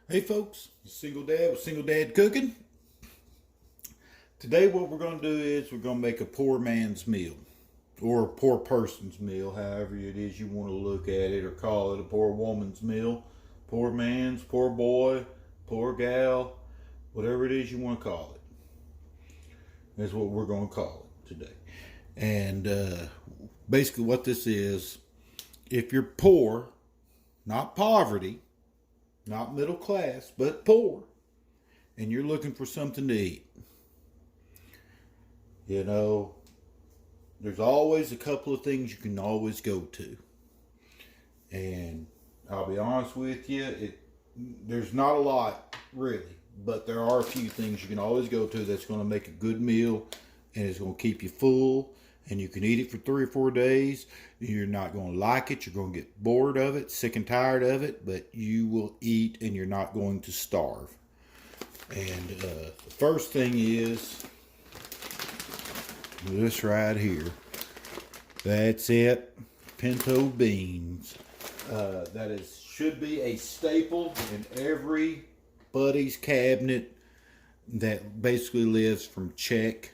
Hey folks, Single Dad with Single Dad Cooking. Today what we're going to do is we're going to make a poor man's meal. Or a poor person's meal, however it is you want to look at it or call it. A poor woman's meal, poor man's, poor boy, poor gal, whatever it is you want to call it. That's what we're going to call it today. And basically what this is, if you're poor, not poverty, not middle class, but poor, and you're looking for something to eat, there's always a couple of things you can always go to. And I'll be honest with you, there's not a lot really, but there are a few things you can always go to that's going to make a good meal, and it's going to keep you full, and you can eat it for 3 or 4 days. You're not going to like it. You're going to get bored of it, sick and tired of it, but you will eat and you're not going to starve. And the first thing is this right here. That's it. Pinto beans. Should be a staple in everybody's cabinet that basically lives from check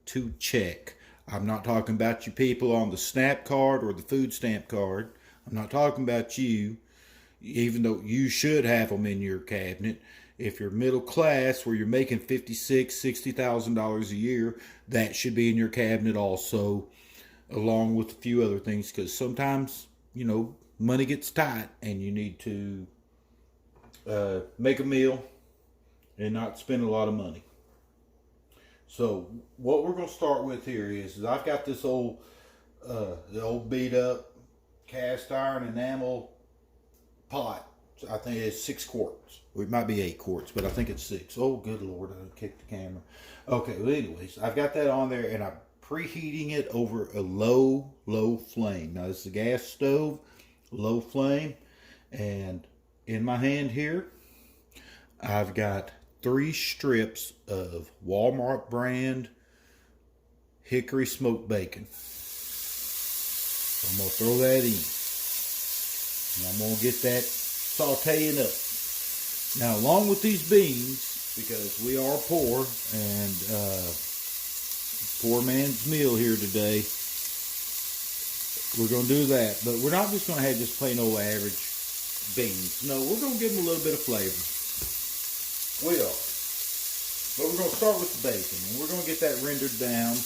to check. I'm not talking about you people on the SNAP card or the food stamp card. I'm not talking about you, even though you should have them in your cabinet. If you're middle class, where you're making $56,000, $60,000 a year, that should be in your cabinet also, along with a few other things. Because sometimes, money gets tight, and you need to make a meal and not spend a lot of money. So what we're going to start with here is I've got this the old beat up cast iron enamel pot. I think it's 6 quarts. Or it might be 8 quarts, but I think it's 6. Oh, good Lord, I kicked the camera. Okay, well, anyways, I've got that on there, and I'm preheating it over a low flame. Now, this is a gas stove, low flame, and in my hand here, I've got 3 strips of Walmart brand hickory smoked bacon. I'm going to throw that in. And I'm going to get that sauteing up. Now, along with these beans, because we are poor and poor man's meal here today, we're going to do that. But we're not just going to have just plain old average beans. No, we're going to give them a little bit of flavor. We are. But we're going to start with the bacon. And we're going to get that rendered down.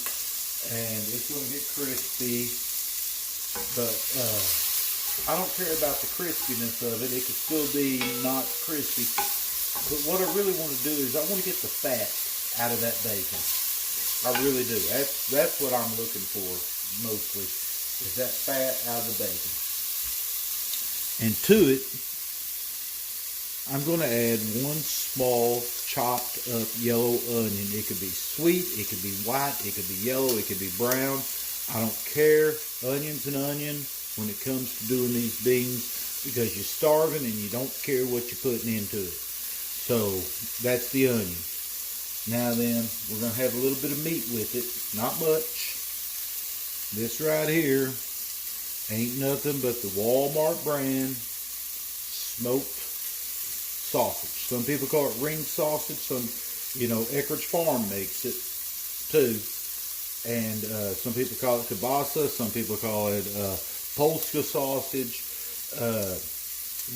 And it's going to get crispy. But I don't care about the crispiness of it. It could still be not crispy. But what I really want to do is I want to get the fat out of that bacon. I really do. That's what I'm looking for mostly. Is that fat out of the bacon. And to it, I'm going to add 1 small chopped up yellow onion. It could be sweet, it could be white, it could be yellow, it could be brown. I don't care. Onions and onion when it comes to doing these beans, because you're starving and you don't care what you're putting into it. So that's the onion. Now then, we're going to have a little bit of meat with it. Not much. This right here ain't nothing but the Walmart brand smoked sausage. Some people call it ring sausage. Some, Eckrich Farm makes it too. And some people call it kielbasa. Some people call it Polska sausage.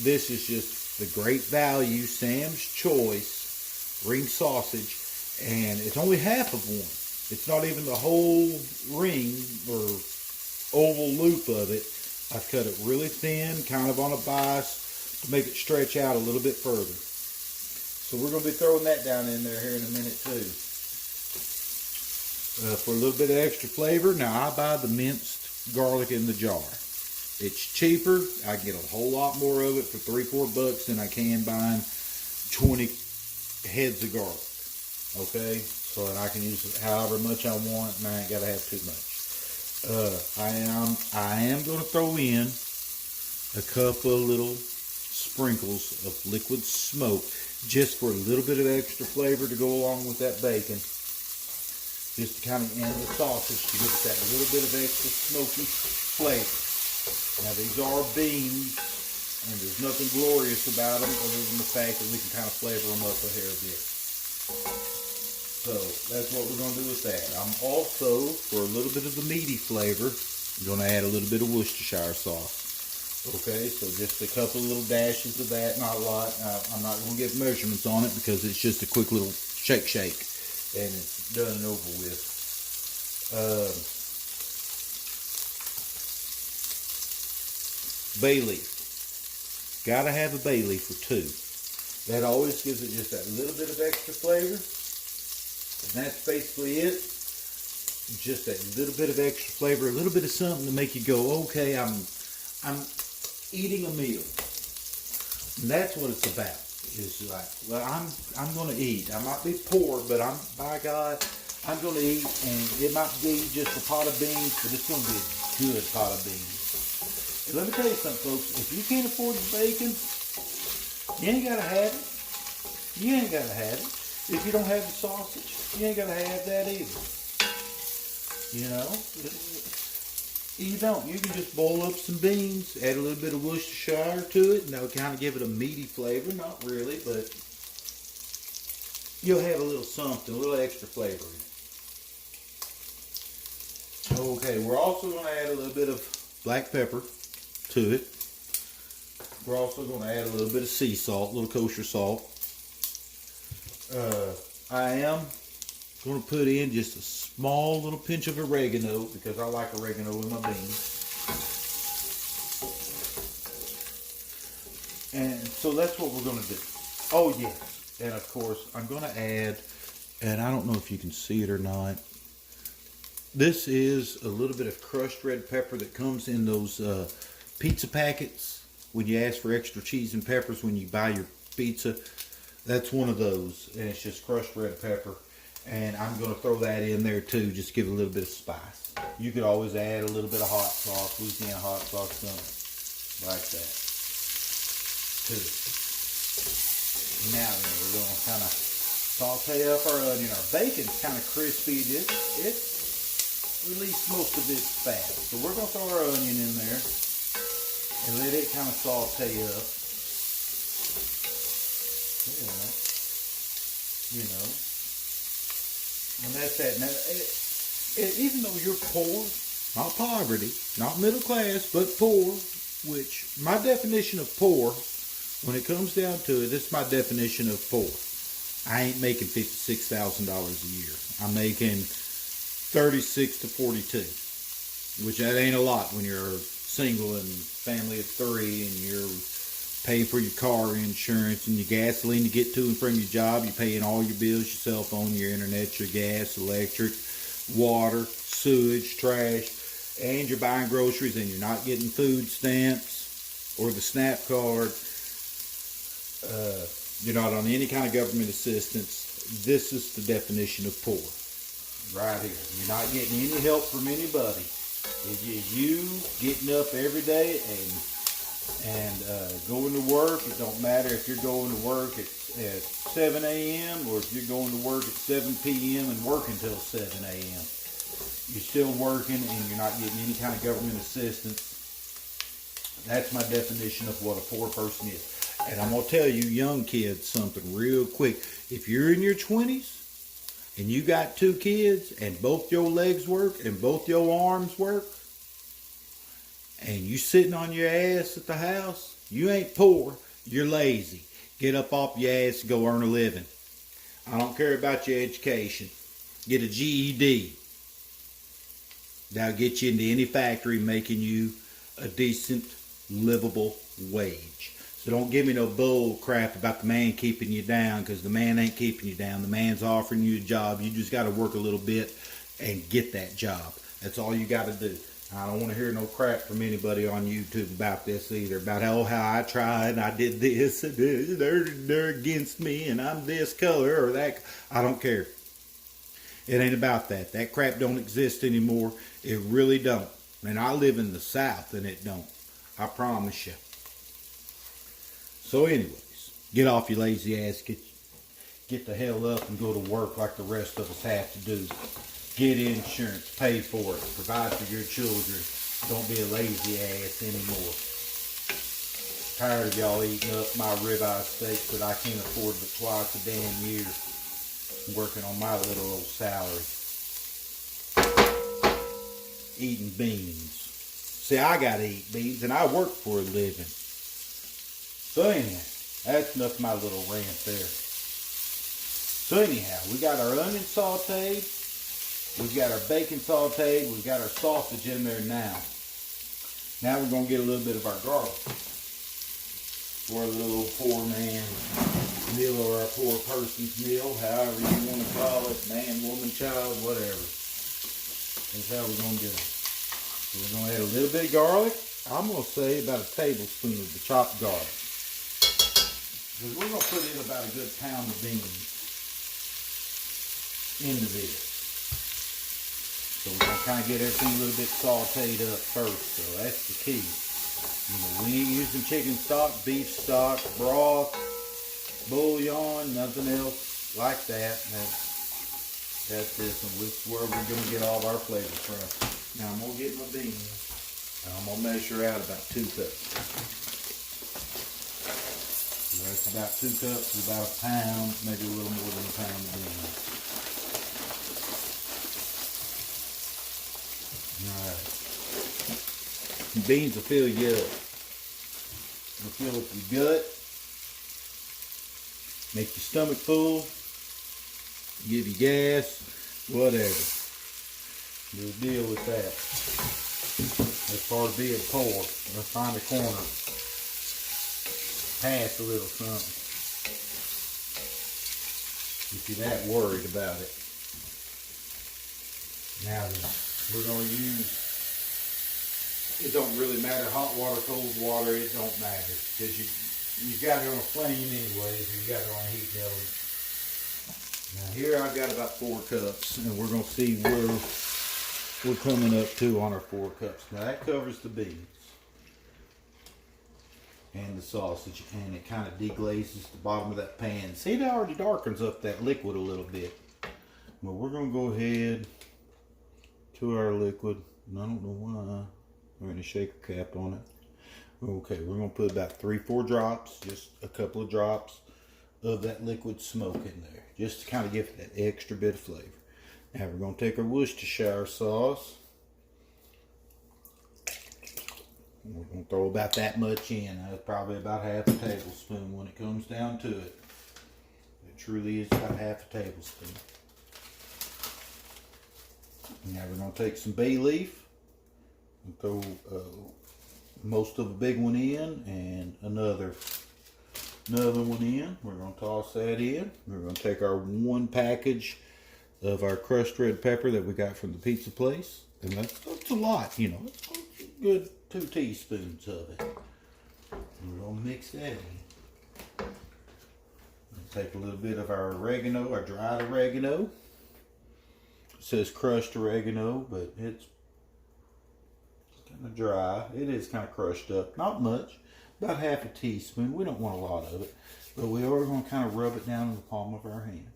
This is just the great value, Sam's Choice ring sausage. And it's only half of one. It's not even the whole ring or oval loop of it. I've cut it really thin, kind of on a bias, to make it stretch out a little bit further. So we're going to be throwing that down in there here in a minute too. For a little bit of extra flavor, now I buy the minced garlic in the jar. It's cheaper. I get a whole lot more of it for $3-4 than I can buying 20 heads of garlic. Okay, so that I can use it however much I want, and I ain't got to have too much. I am going to throw in a couple of little sprinkles of liquid smoke, just for a little bit of extra flavor to go along with that bacon. Just to kind of end the sausage to give it that little bit of extra smoky flavor. Now these are beans, And there's nothing glorious about them other than the fact that we can kind of flavor them up a hair bit. So that's what we're going to do with that. I'm also, for a little bit of the meaty flavor, I'm going to add a little bit of Worcestershire sauce. Okay, so just a couple of little dashes of that, not a lot. I'm not going to give measurements on it because it's just a quick little shake, and it's done and over with. Bay leaf. Gotta have a bay leaf or two. That always gives it just that little bit of extra flavor. And that's basically it. Just that little bit of extra flavor, a little bit of something to make you go, okay, I'm eating a meal. And that's what it's about. It's like, well, I'm gonna eat. I might be poor, but by God, I'm gonna eat, and it might be just a pot of beans, but it's gonna be a good pot of beans. And let me tell you something, folks. If you can't afford the bacon, you ain't gotta have it. You ain't gotta have it. If you don't have the sausage, you ain't gotta have that either. You know? You don't. You can just boil up some beans, add a little bit of Worcestershire to it, and that'll kind of give it a meaty flavor. Not really, but you'll have a little something, a little extra flavor in it. Okay, we're also going to add a little bit of black pepper to it. We're also going to add a little bit of sea salt, a little kosher salt. I am going to put in just a small little pinch of oregano because I like oregano in my beans. And so that's what we're going to do. Oh yes, and of course I'm going to add, and I don't know if you can see it or not, this is a little bit of crushed red pepper that comes in those pizza packets when you ask for extra cheese and peppers when you buy your pizza. That's one of those, and it's just crushed red pepper. And I'm going to throw that in there too, just give it a little bit of spice. You could always add a little bit of hot sauce, Louisiana hot sauce, something like that too. Now then, we're going to kind of saute up our onion. Our bacon's kind of crispy. It released most of its fat. So we're going to throw our onion in there and let it kind of saute up. You know. And that's that. Now, even though you're poor, not poverty, not middle class, but poor, which my definition of poor, when it comes down to it, this is my definition of poor. I ain't making $56,000 a year. I'm making 36 to 42, which that ain't a lot when you're single and family of three and you're paying for your car insurance and your gasoline to get to and from your job. You're paying all your bills, your cell phone, your internet, your gas, electric, water, sewage, trash, and you're buying groceries and you're not getting food stamps or the SNAP card. You're not on any kind of government assistance. This is the definition of poor. Right here. You're not getting any help from anybody. It's just you getting up every day and going to work. It don't matter if you're going to work at 7 a.m. or if you're going to work at 7 p.m. and work until 7 a.m. You're still working and you're not getting any kind of government assistance. That's my definition of what a poor person is. And I'm going to tell you young kids something real quick. If you're in your 20s and you got 2 kids and both your legs work and both your arms work, and you sitting on your ass at the house, you ain't poor, you're lazy. Get up off your ass and go earn a living. I don't care about your education. Get a GED. That'll get you into any factory making you a decent, livable wage. So don't give me no bull crap about the man keeping you down, because the man ain't keeping you down. The man's offering you a job. You just got to work a little bit and get that job. That's all you got to do. I don't want to hear no crap from anybody on YouTube about this either, about how I tried and I did this and they're against me and I'm this color or that. I don't care. It ain't about that. That crap don't exist anymore. It really don't. And I live in the South and it don't. I promise you. So anyways, get off your lazy ass. Get the hell up and go to work like the rest of us have to do. Get insurance, pay for it, provide for your children. Don't be a lazy ass anymore. Tired of y'all eating up my ribeye steaks that I can't afford but twice a damn year. Working on my little old salary. Eating beans. See, I gotta eat beans and I work for a living. So anyhow, that's enough of my little rant there. So anyhow, we got our onion sauteed. We've got our bacon sauteed. We've got our sausage in there now. Now we're going to get a little bit of our garlic. For a little poor man's meal or a poor person's meal, however you want to call it, man, woman, child, whatever. That's how we're going to do it. So we're going to add a little bit of garlic. I'm going to say about a tablespoon of the chopped garlic. Because we're going to put in about a good pound of beans into this. So we're going to kind of get everything a little bit sauteed up first. So that's the key. You know, we ain't using chicken stock, beef stock, broth, bouillon, nothing else like that. That's this one. This is where we're going to get all of our flavors from. Now I'm going to get my beans. And I'm going to measure out about 2 cups. So that's about 2 cups, about a pound, maybe a little more than a pound of beans. Alright. Beans will fill you up. They'll fill up your gut. Make your stomach full. Give you gas. Whatever. We'll deal with that. As far as being poor, let's find a corner. Pass a little something. If you're that worried about it. Now then, we're going to use, it don't really matter, hot water, cold water, it don't matter. Because you got it on a flame anyways, or you got it on a heat element. Now here I've got about 4 cups, and we're going to see where we're coming up to on our 4 cups. Now that covers the beans and the sausage, and it kind of deglazes the bottom of that pan. See, it already darkens up that liquid a little bit. But we're going to go ahead to our liquid, and I don't know why we're in a shaker cap on it. Okay, we're going to put about 3-4 drops, just a couple of drops of that liquid smoke in there, just to kind of give it that extra bit of flavor. Now we're going to take our Worcestershire sauce. We're going to throw about that much in. That's probably about half a tablespoon when it comes down to it. It truly is about half a tablespoon. Now we're going to take some bay leaf and throw most of a big one in and another one in. We're going to toss that in. We're going to take our 1 package of our crushed red pepper that we got from the pizza place. And that's a lot, you know. It's a good 2 teaspoons of it. We're going to mix that in. Take a little bit of our oregano, our dried oregano. It says crushed oregano, but it's kind of dry. It is kind of crushed up. Not much. About half a teaspoon. We don't want a lot of it. But we are going to kind of rub it down in the palm of our hand.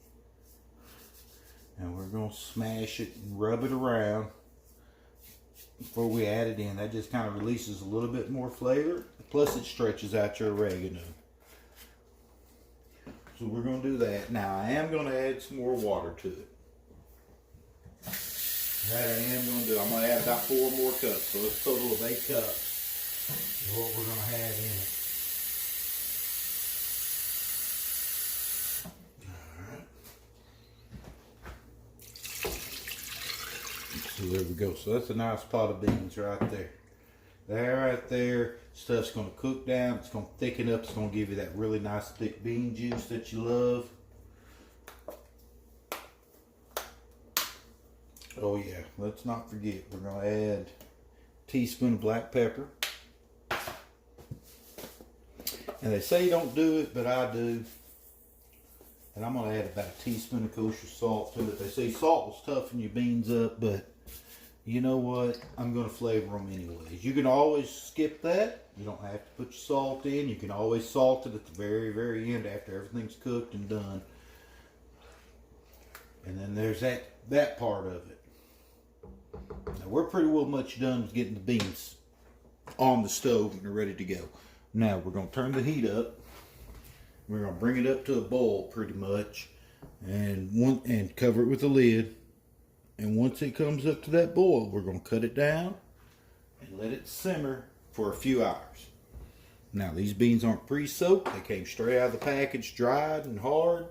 And we're going to smash it and rub it around before we add it in. That just kind of releases a little bit more flavor. Plus it stretches out your oregano. So we're going to do that. Now I am going to add some more water to it. That I am going to do. I'm going to add about 4 more cups. So it's a total of 8 cups is what we're going to have in it. So there we go. So that's a nice pot of beans right there. Right there. Stuff's going to cook down. It's going to thicken up. It's going to give you that really nice thick bean juice that you love. Oh yeah, let's not forget. We're going to add a teaspoon of black pepper. And they say don't do it, but I do. And I'm going to add about a teaspoon of kosher salt to it. They say salt will toughen your beans up, but you know what? I'm going to flavor them anyways. You can always skip that. You don't have to put your salt in. You can always salt it at the very, very end after everything's cooked and done. And then there's that part of it. Now we're pretty well much done with getting the beans on the stove and they're ready to go. Now we're going to turn the heat up. We're going to bring it up to a boil pretty much, and cover it with a lid. And once it comes up to that boil, we're going to cut it down and let it simmer for a few hours. Now these beans aren't pre-soaked. They came straight out of the package, dried and hard.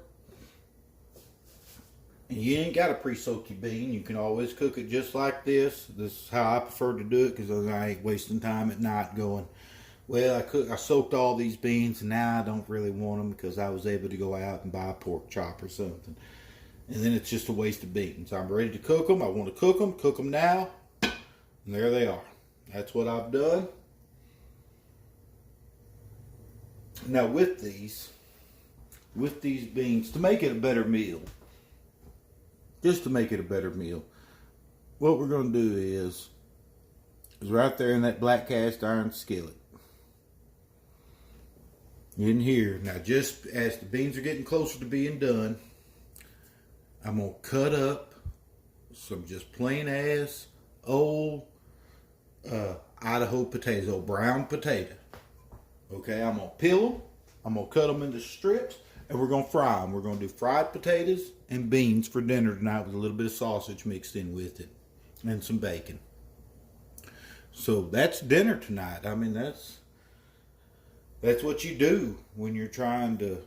And you ain't got to pre-soak your bean. You can always cook it just like this. This is how I prefer to do it, because I ain't wasting time at night going, well, I soaked all these beans and now I don't really want them because I was able to go out and buy a pork chop or something. And then it's just a waste of beans. I'm ready to cook them. I want to cook them now. And there they are. That's what I've done. Now with these beans, to make it a better meal, just to make it a better meal, what we're going to do is right there in that black cast iron skillet, in here, now just as the beans are getting closer to being done, I'm going to cut up some just plain ass old Idaho potatoes, old brown potato. Okay, I'm going to peel them, I'm going to cut them into strips, and we're going to fry them. We're going to do fried potatoes and beans for dinner tonight with a little bit of sausage mixed in with it and some bacon. So that's dinner tonight. I mean, that's what you do when you're trying to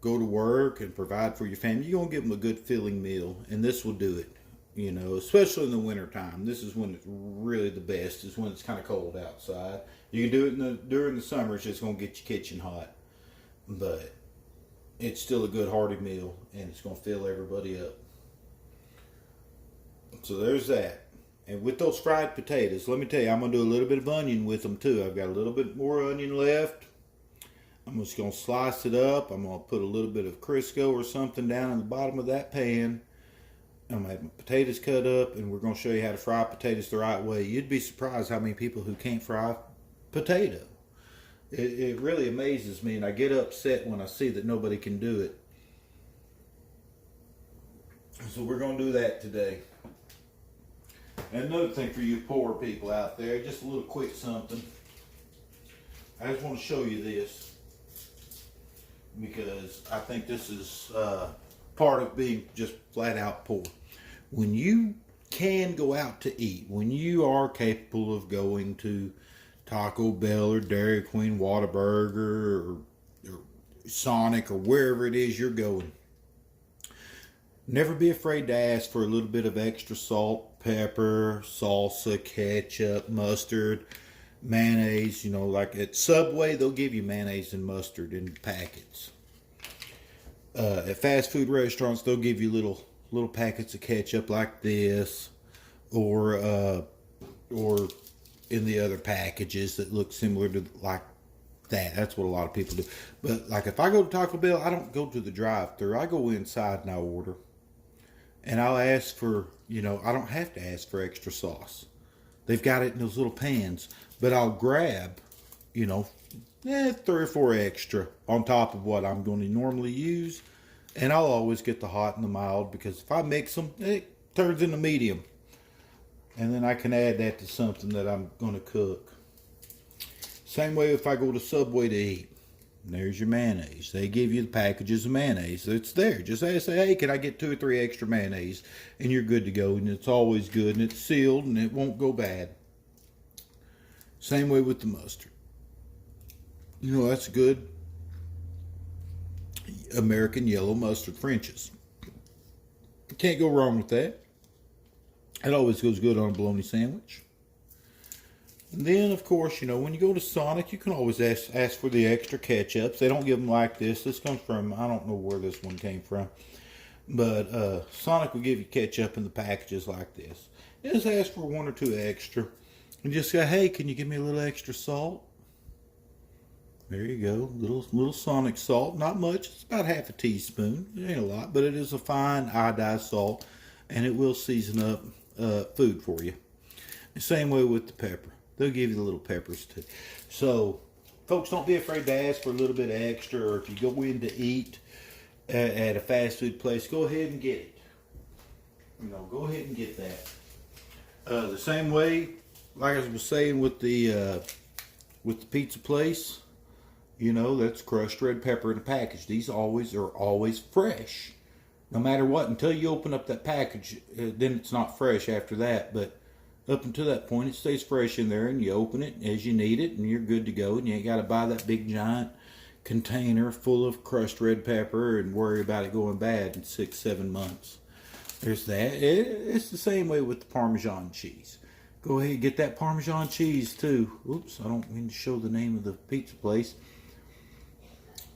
go to work and provide for your family. You're going to give them a good filling meal, and this will do it. You know, especially in the winter time. This is when it's really the best, is when it's kind of cold outside. You can do it during the summer. It's just going to get your kitchen hot. But it's still a good hearty meal, and it's going to fill everybody up. So there's that. And with those fried potatoes, let me tell you, I'm going to do a little bit of onion with them too. I've got a little bit more onion left. I'm just going to slice it up. I'm going to put a little bit of Crisco or something down in the bottom of that pan. I'm going to have my potatoes cut up, and we're going to show you how to fry potatoes the right way. You'd be surprised how many people who can't fry potato. It really amazes me, and I get upset when I see that nobody can do it. So we're going to do that today. And another thing for you poor people out there, just a little quick something. I just want to show you this, because I think this is part of being just flat out poor. When you can go out to eat, when you are capable of going to Taco Bell or Dairy Queen, Whataburger, or Sonic, or wherever it is you're going, never be afraid to ask for a little bit of extra salt, pepper, salsa, ketchup, mustard, mayonnaise. You know, like at Subway, they'll give you mayonnaise and mustard in packets. At fast food restaurants, they'll give you little packets of ketchup like this, or in the other packages that look similar to like that. That's what a lot of people do. But like if I go to Taco Bell, I don't go to the drive-thru. I go inside and I order, and I'll ask for, you know, I don't have to ask for extra sauce. They've got it in those little pans, but I'll grab, you know, 3 or 4 extra on top of what I'm going to normally use. And I'll always get the hot and the mild, because if I mix them, it turns into medium. And then I can add that to something that I'm going to cook. Same way if I go to Subway to eat. There's your mayonnaise. They give you the packages of mayonnaise. It's there. Just say, hey, can I get 2 or 3 extra mayonnaise? And you're good to go. And it's always good. And it's sealed and it won't go bad. Same way with the mustard. You know, that's good American yellow mustard French's. Can't go wrong with that. It always goes good on a bologna sandwich. And then, of course, you know, when you go to Sonic, you can always ask for the extra ketchups. They don't give them like this. This comes from, I don't know where this one came from. But Sonic will give you ketchup in the packages like this. Just ask for 1 or 2 extra. And just say, hey, can you give me a little extra salt? There you go. Little Sonic salt. Not much. It's about half a teaspoon. It ain't a lot, but it is a fine iodized salt. And it will season up food for you. The same way with the pepper. They'll give you the little peppers too. So, folks, don't be afraid to ask for a little bit of extra. Or if you go in to eat at a fast food place, go ahead and get it. You know, go ahead and get that. The same way, like I was saying with the pizza place, You know, that's crushed red pepper in a package. These are always fresh. No matter what, until you open up that package, then it's not fresh after that. But up until that point, it stays fresh in there, and you open it as you need it, and you're good to go. And you ain't got to buy that big giant container full of crushed red pepper and worry about it going bad in 6-7 months. There's that. It's the same way with the Parmesan cheese. Go ahead and get that Parmesan cheese too. Oops, I don't mean to show the name of the pizza place.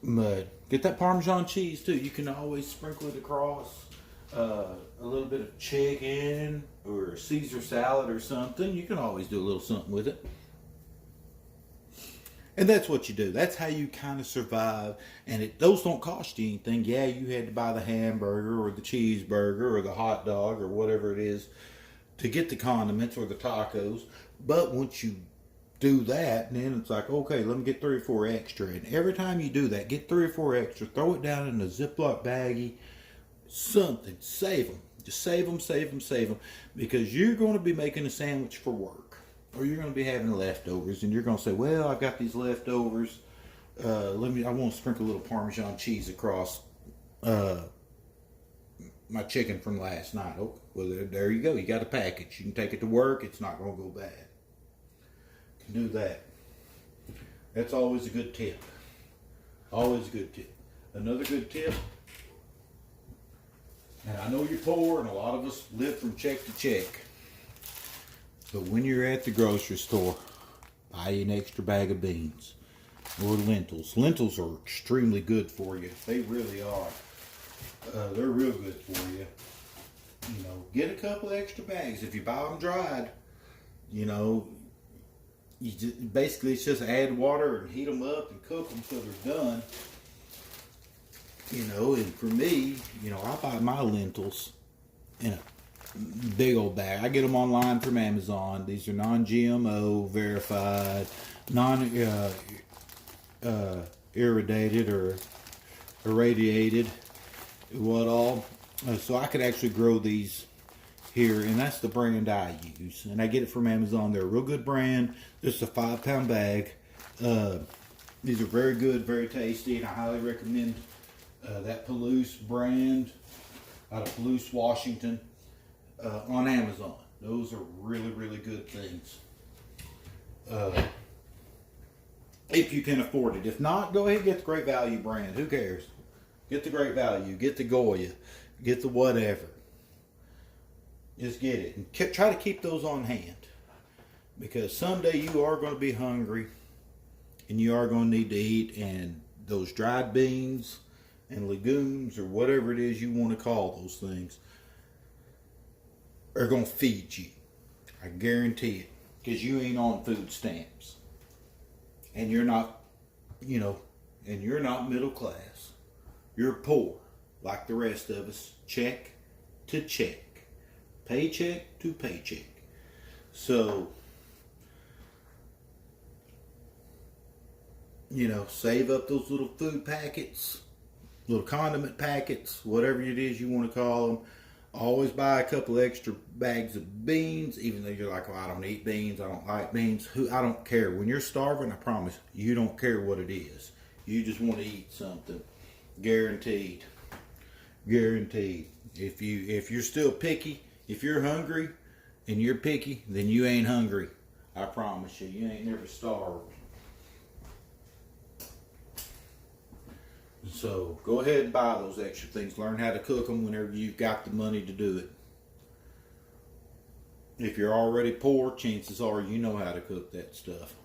But get that Parmesan cheese too. You can always sprinkle it across a little bit of chicken or Caesar salad or something. You can always do a little something with it. And that's what you do. That's how you kind of survive. And those don't cost you anything. Yeah, you had to buy the hamburger or the cheeseburger or the hot dog or whatever it is to get the condiments or the tacos. But once you do that, then it's like, okay, let me get 3 or 4 extra. And every time you do that, get 3 or 4 extra, throw it down in a Ziploc baggie, something, save them. Just save them, save them, save them. Because you're going to be making a sandwich for work. Or you're going to be having leftovers, and you're going to say, well, I've got these leftovers. I want to sprinkle a little Parmesan cheese across my chicken from last night. Oh, well, there you go. You got a package. You can take it to work. It's not going to go bad. You can do that. That's always a good tip. Always a good tip. Another good tip, and I know you're poor, and a lot of us live from check to check. But when you're at the grocery store, buy an extra bag of beans or lentils. Lentils are extremely good for you. They really are. They're real good for you. You know, get a couple extra bags. If you buy them dried, you know, basically it's just add water and heat them up and cook them till they're done. You know, and for me, you know, I buy my lentils in a big old bag. I get them online from Amazon. These are non-GMO, verified, irradiated or irradiated, what all. So I could actually grow these here, and that's the brand I use. And I get it from Amazon. They're a real good brand. Just a 5-pound bag. These are very good, very tasty, and I highly recommend that Palouse brand out of Palouse, Washington. On Amazon. Those are really, really good things. If you can afford it. If not, go ahead and get the Great Value brand. Who cares? Get the Great Value. Get the Goya. Get the whatever. Just get it. And try to keep those on hand. Because someday you are going to be hungry. And you are going to need to eat. And those dried beans and legumes or whatever it is you want to call those things are going to feed you. I guarantee it. Because you ain't on food stamps. And you're not, you know, and you're not middle class. You're poor. Like the rest of us. Check to check. Paycheck to paycheck. So, you know, save up those little food packets. Little condiment packets. Whatever it is you want to call them. Always buy a couple extra bags of beans, even though you're like, well, I don't eat beans, I don't like beans. I don't care. When you're starving, I promise, you don't care what it is. You just want to eat something. Guaranteed. Guaranteed. If you're still picky, if you're hungry and you're picky, then you ain't hungry. I promise you. You ain't never starved. So go ahead and buy those extra things. Learn how to cook them whenever you've got the money to do it. If you're already poor, chances are you know how to cook that stuff.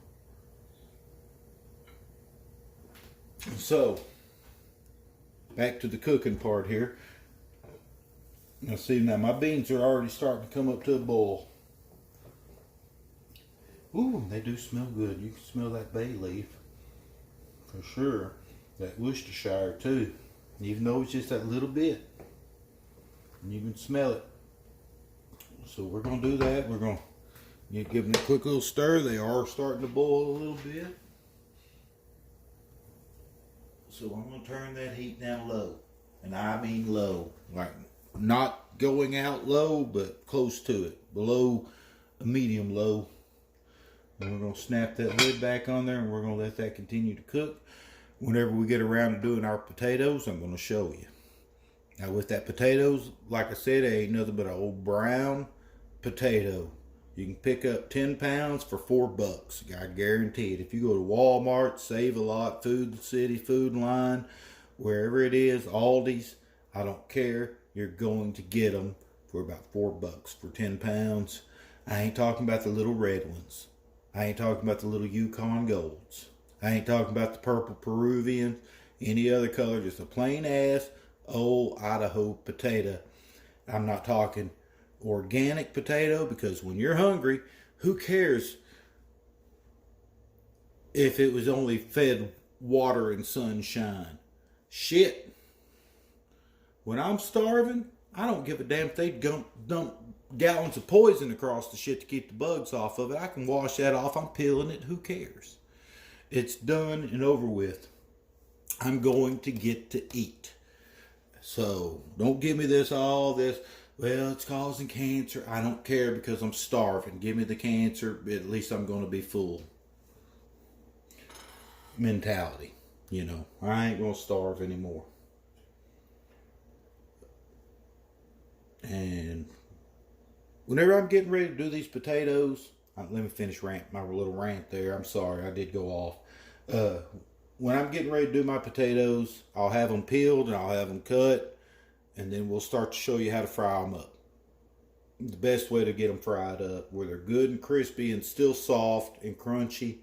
So, back to the cooking part here. Now see, now my beans are already starting to come up to a boil. Ooh, they do smell good. You can smell that bay leaf. For sure. That Worcestershire too, even though it's just that little bit, and you can smell it. So we're gonna do that. We're gonna give them a quick little stir. They are starting to boil a little bit, so I'm gonna turn that heat down low, and I mean low, like not going out low, but close to it, below a medium low. And we're gonna snap that lid back on there, and we're gonna let that continue to cook. whenever we get around to doing our potatoes, I'm going to show you. Now with that potatoes, like I said, it ain't nothing but an old brown potato. You can pick up 10 pounds for $4. I guarantee it. If you go to Walmart, Save a Lot, Food City, Food Line, wherever it is, Aldi's, I don't care. You're going to get them for about $4 for 10 pounds. I ain't talking about the little red ones. I ain't talking about the little Yukon Golds. I ain't talking about the purple Peruvian, any other color, just a plain ass old Idaho potato. I'm not talking organic potato, because when you're hungry, who cares if it was only fed water and sunshine? Shit. When I'm starving, I don't give a damn if they dump gallons of poison across the shit to keep the bugs off of it. I can wash that off. I'm peeling it. Who cares? It's done and over with. I'm going to get to eat. So don't give me all this, well, it's causing cancer. I don't care, because I'm starving. Give me the cancer, but at least I'm going to be full. Mentality. You know, I ain't going to starve anymore. And whenever I'm getting ready to do these potatoes, let me finish my little rant there. I'm sorry, I did go off. When I'm getting ready to do my potatoes, I'll have them peeled and I'll have them cut, and then we'll start to show you how to fry them up. The best way to get them fried up, where they're good and crispy and still soft and crunchy,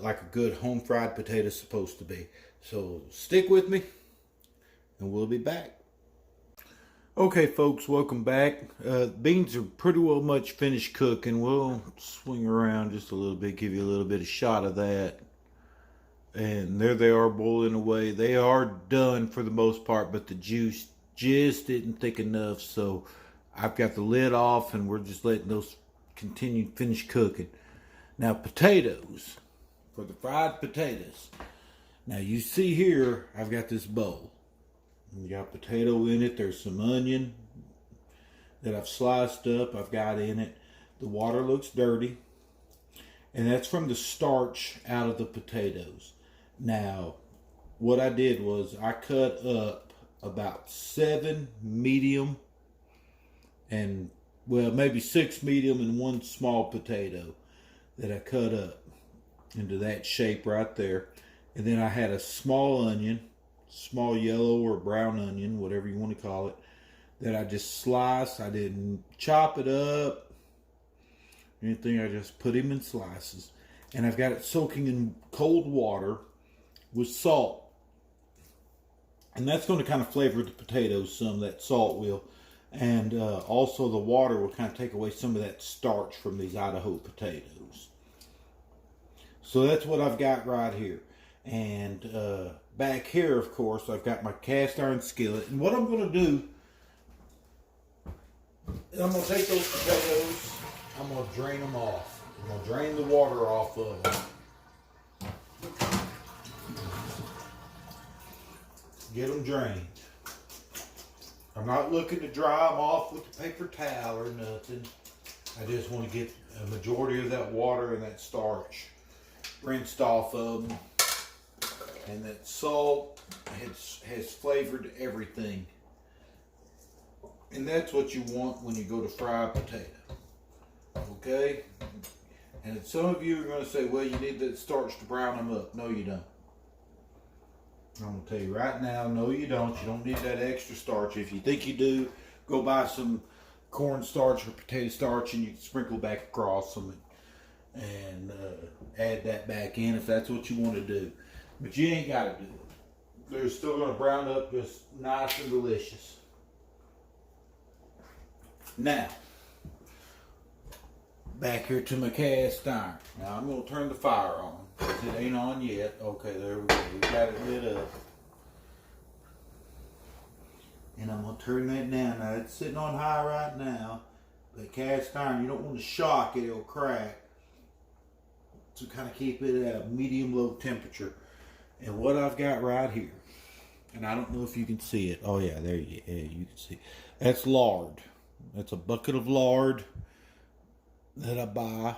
like a good home fried potato is supposed to be. So stick with me, and we'll be back. Okay, folks, welcome back. Beans are pretty well much finished cooking. We'll swing around just a little bit, give you a little bit of shot of that. And there they are, boiling away. They are done for the most part, but the juice just isn't thick enough. So I've got the lid off, and we're just letting those finish cooking. Now, potatoes, for the fried potatoes. Now, you see here, I've got this bowl. We got potato in it. There's some onion that I've sliced up. I've got in it. The water looks dirty, and that's from the starch out of the potatoes. Now, what I did was I cut up about 7 medium and, well, maybe 6 medium and 1 small potato that I cut up into that shape right there. And then I had a small onion, small yellow or brown onion, whatever you want to call it, that I just sliced. I didn't chop it up, anything. I just put him in slices. And I've got it soaking in cold water with salt. And that's going to kind of flavor the potatoes some, that salt will. And also the water will kind of take away some of that starch from these Idaho potatoes. So that's what I've got right here. And back here, of course, I've got my cast iron skillet. And what I'm going to do is I'm going to take those potatoes, I'm going to drain them off. I'm going to drain the water off of them. Get them drained. I'm not looking to dry them off with a paper towel or nothing. I just want to get a majority of that water and that starch rinsed off of them. And that salt has flavored everything. And that's what you want when you go to fry a potato. Okay? And some of you are going to say, well, you need that starch to brown them up. No, you don't. I'm going to tell you right now, no, you don't. You don't need that extra starch. If you think you do, go buy some corn starch or potato starch and you can sprinkle back across them and add that back in if that's what you want to do. But you ain't got to do it. They're still going to brown up just nice and delicious. Now, back here to my cast iron. Now I'm going to turn the fire on. It ain't on yet. Okay, there we go. We got it lit up. And I'm going to turn that down. Now it's sitting on high right now. But cast iron, you don't want to shock it. It'll crack. So kind of keep it at a medium-low temperature. And what I've got right here, and I don't know if you can see it. Oh yeah, there you can see. That's lard. That's a bucket of lard that I buy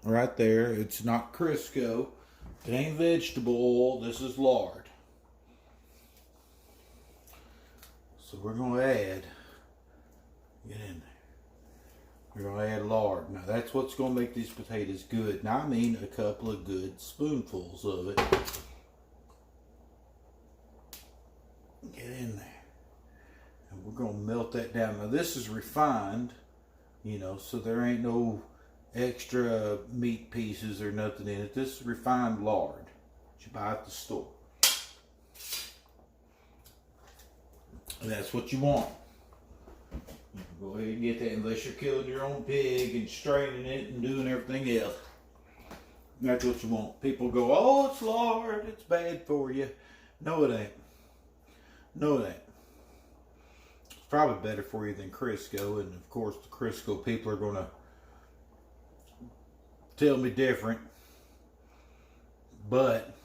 right there. It's not Crisco. It ain't vegetable oil, this is lard. So we're going to add, get in there. We're going to add lard. Now that's what's going to make these potatoes good. Now I mean a couple of good spoonfuls of it. Get in there. And we're going to melt that down. Now this is refined, you know, so there ain't no extra meat pieces or nothing in it. This is refined lard that you buy at the store. And that's what you want. You can go ahead and get that unless you're killing your own pig and straining it and doing everything else. That's what you want. People go, oh, it's lard, it's bad for you. No, it ain't. No, it ain't. It's probably better for you than Crisco, and of course the Crisco people are going to tell me different. But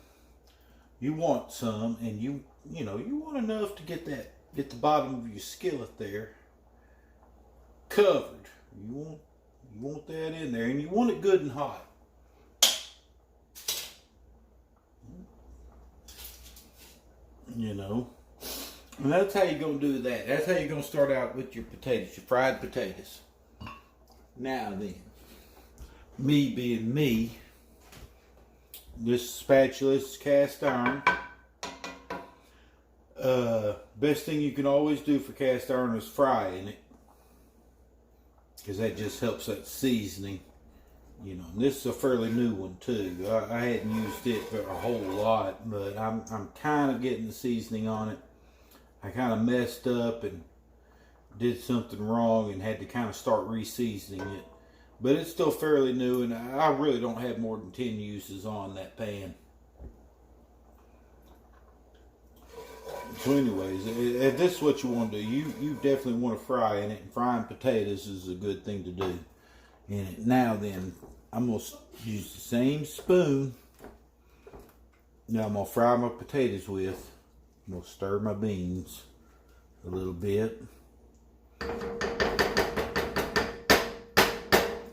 you want some, and you know, you want enough to get the bottom of your skillet there covered. You want that in there, and you want it good and hot. You know, and that's how you're going to do that. That's how you're going to start out with your potatoes, your fried potatoes. Now then, me being me, this spatula is cast iron. Best thing you can always do for cast iron is fry in it, because that just helps that seasoning. You know, and this is a fairly new one too. I hadn't used it for a whole lot, but I'm kind of getting the seasoning on it. I kind of messed up and did something wrong and had to kind of start re-seasoning it. But it's still fairly new, and I really don't have more than 10 uses on that pan. So anyways, if this is what you want to do, you definitely want to fry in it, and frying potatoes is a good thing to do in it. Now then, I'm going to use the same spoon. Now I'm going to fry my potatoes with. I'm going to stir my beans a little bit.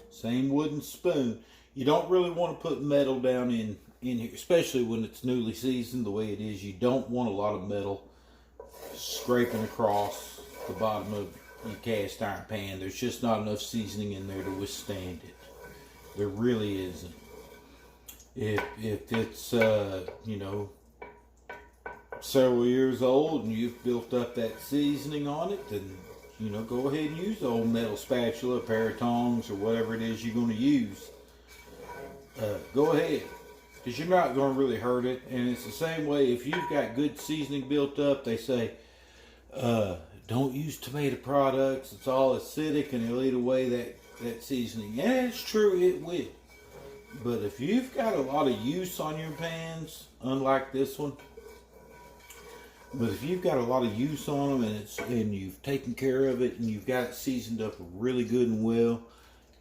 Same wooden spoon. You don't really want to put metal down in here, especially when it's newly seasoned the way it is. You don't want a lot of metal scraping across the bottom of your cast iron pan. There's just not enough seasoning in there to withstand it. There really isn't. If it's you know, several years old and you've built up that seasoning on it, then you know, go ahead and use the old metal spatula, a pair of tongs, or whatever it is you're going to use. Go ahead, because you're not going to really hurt it. And it's the same way if you've got good seasoning built up. They say don't use tomato products, it's all acidic and it'll eat away that seasoning. Yeah, it's true, it will. But if you've got a lot of use on your pans, unlike this one, but if you've got a lot of use on them and you've taken care of it and you've got it seasoned up really good and well,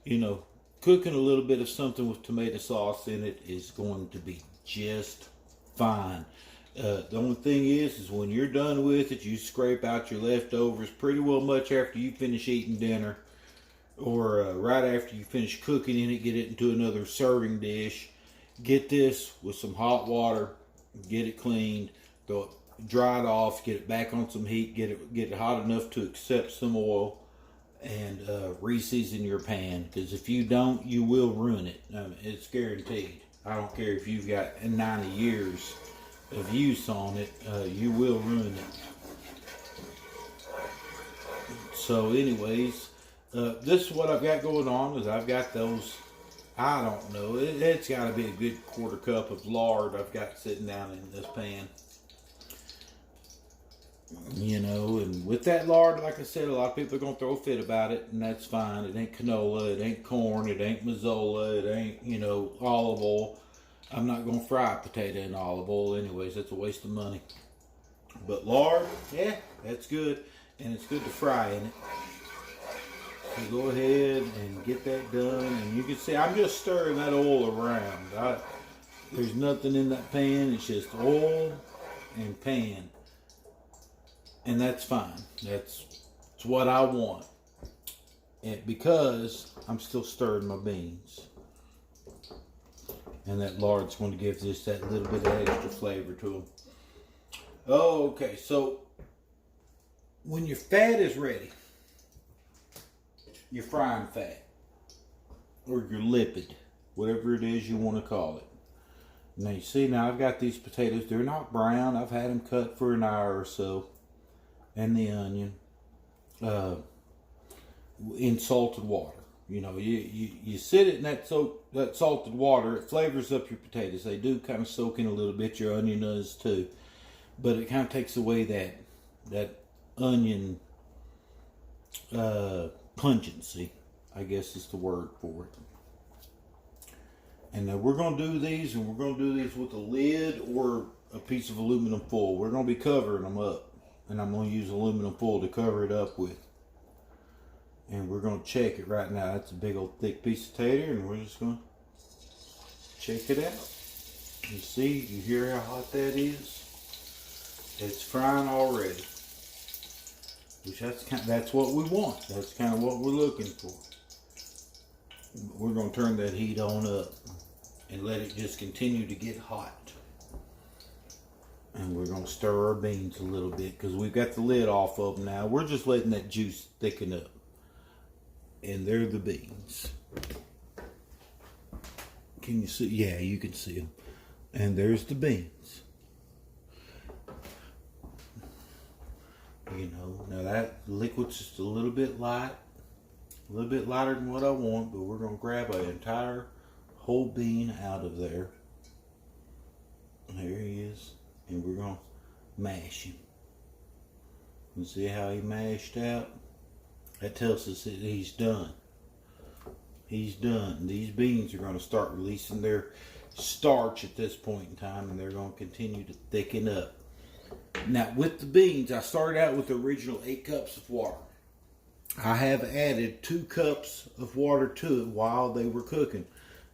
you know, cooking a little bit of something with tomato sauce in it is going to be just fine. The only thing is when you're done with it, you scrape out your leftovers pretty well much after you finish eating dinner, or right after you finish cooking in it, get it into another serving dish. Get this with some hot water, get it cleaned, dry it off, get it back on some heat, get it hot enough to accept some oil, and re-season your pan. Because if you don't, you will ruin it. I mean, it's guaranteed. I don't care if you've got 90 years of use on it, you will ruin it. So anyways, this is what I've got going on. Is I've got those, I don't know, it's got to be a good 1/4 cup of lard I've got sitting down in this pan. You know, and with that lard, like I said, a lot of people are going to throw a fit about it, and that's fine. It ain't canola, it ain't corn, it ain't mazola, it ain't, you know, olive oil. I'm not going to fry a potato in olive oil anyways. That's a waste of money. But lard, yeah, that's good. And it's good to fry in it. So go ahead and get that done. And you can see I'm just stirring that oil around. There's nothing in that pan. It's just oil and pan. And that's fine. That's what I want. And because I'm still stirring my beans. And that lard's going to give this that little bit of extra flavor to them. Oh, okay, so when your fat is ready, your frying fat, or your lipid, whatever it is you want to call it. Now you see, now I've got these potatoes. They're not brown. I've had them cut for an hour or so. And the onion in salted water. You know, you sit it in that salted water. It flavors up your potatoes. They do kind of soak in a little bit. Your onion does too. But it kind of takes away that onion pungency, I guess is the word for it. And we're going to do these, and we're going to do these with a lid or a piece of aluminum foil. We're going to be covering them up, and I'm going to use aluminum foil to cover it up with. And we're going to check it right now. That's a big old thick piece of tater, and we're just going to check it out. You see, you hear how hot that is? It's frying already. Which that's what we want. That's kind of what we're looking for. We're going to turn that heat on up and let it just continue to get hot. And we're going to stir our beans a little bit because we've got the lid off of them now. We're just letting that juice thicken up. And they're the beans. Can you see? Yeah, you can see them. And there's the beans. You know, now that liquid's just a little bit light. A little bit lighter than what I want, but we're going to grab an entire whole bean out of there. There he is. And we're going to mash him. You see how he mashed out? That tells us that he's done. He's done. These beans are going to start releasing their starch at this point in time, and they're going to continue to thicken up. Now, with the beans, I started out with the original 8 cups of water. I have added 2 cups of water to it while they were cooking.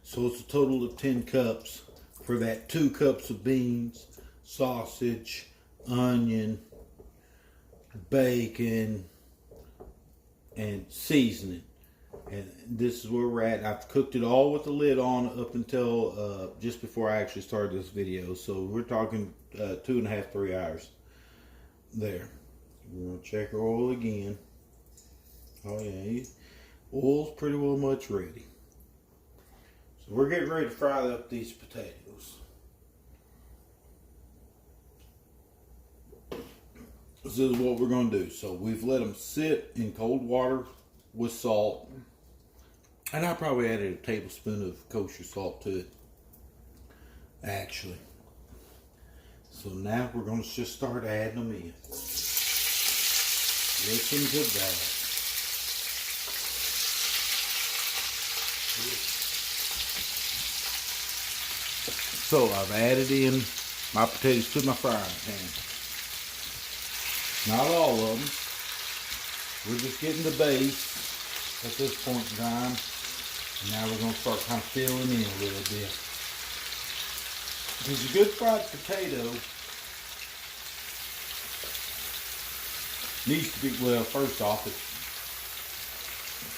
So it's a total of 10 cups for that 2 cups of beans, sausage, onion, bacon, and seasoning. And this is where we're at. I've cooked it all with the lid on up until just before I actually started this video. So we're talking 2.5, 3 hours there. We're going to check our oil again. Oh yeah, oil's pretty well much ready. So we're getting ready to fry up these potatoes. This is what we're going to do. So we've let them sit in cold water with salt. And I probably added a tablespoon of kosher salt to it, actually. So now we're going to just start adding them in. Listen to that. So I've added in my potatoes to my frying pan. Not all of them. We're just getting the base at this point in time. And now we're going to start kind of filling in a little bit. Because a good fried potato needs to be, well, first off, if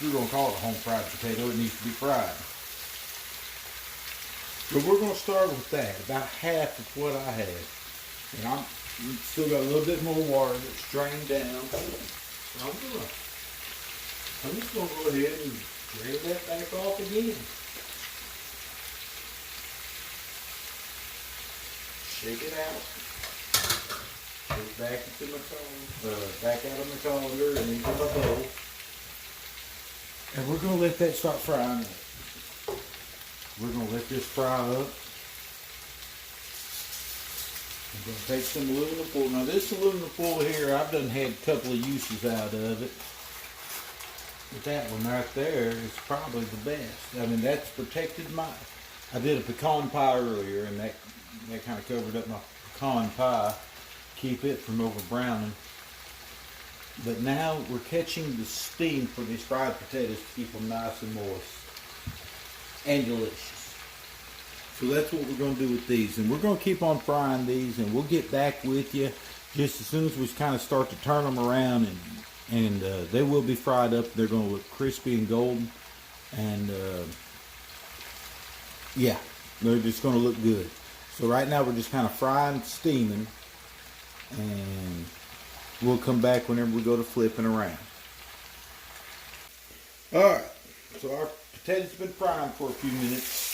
you're going to call it a home fried potato, it needs to be fried. But we're going to start with that, about half of what I had. And I'm still got a little bit more water that's drained down. So I'm just going to go ahead and drain that back off again. Shake it out. Put it back into my colander, back out of my colander and into my bowl. And we're going to let that start frying up. We're going to let this fry up. I'm going to take some aluminum foil. Now this aluminum foil here, I've done had a couple of uses out of it. But that one right there is probably the best. I mean, that's protected my... I did a pecan pie earlier, and that kind of covered up my pecan pie. Keep it from over browning. But now we're catching the steam for these fried potatoes to keep them nice and moist. And delicious. So that's what we're going to do with these. And we're going to keep on frying these, and we'll get back with you just as soon as we kind of start to turn them around, and they will be fried up. They're going to look crispy and golden. And yeah, They're just going to look good. So right now we're just kind of frying, steaming, and we'll come back whenever we go to flipping around. Alright, so our potatoes have been frying for a few minutes.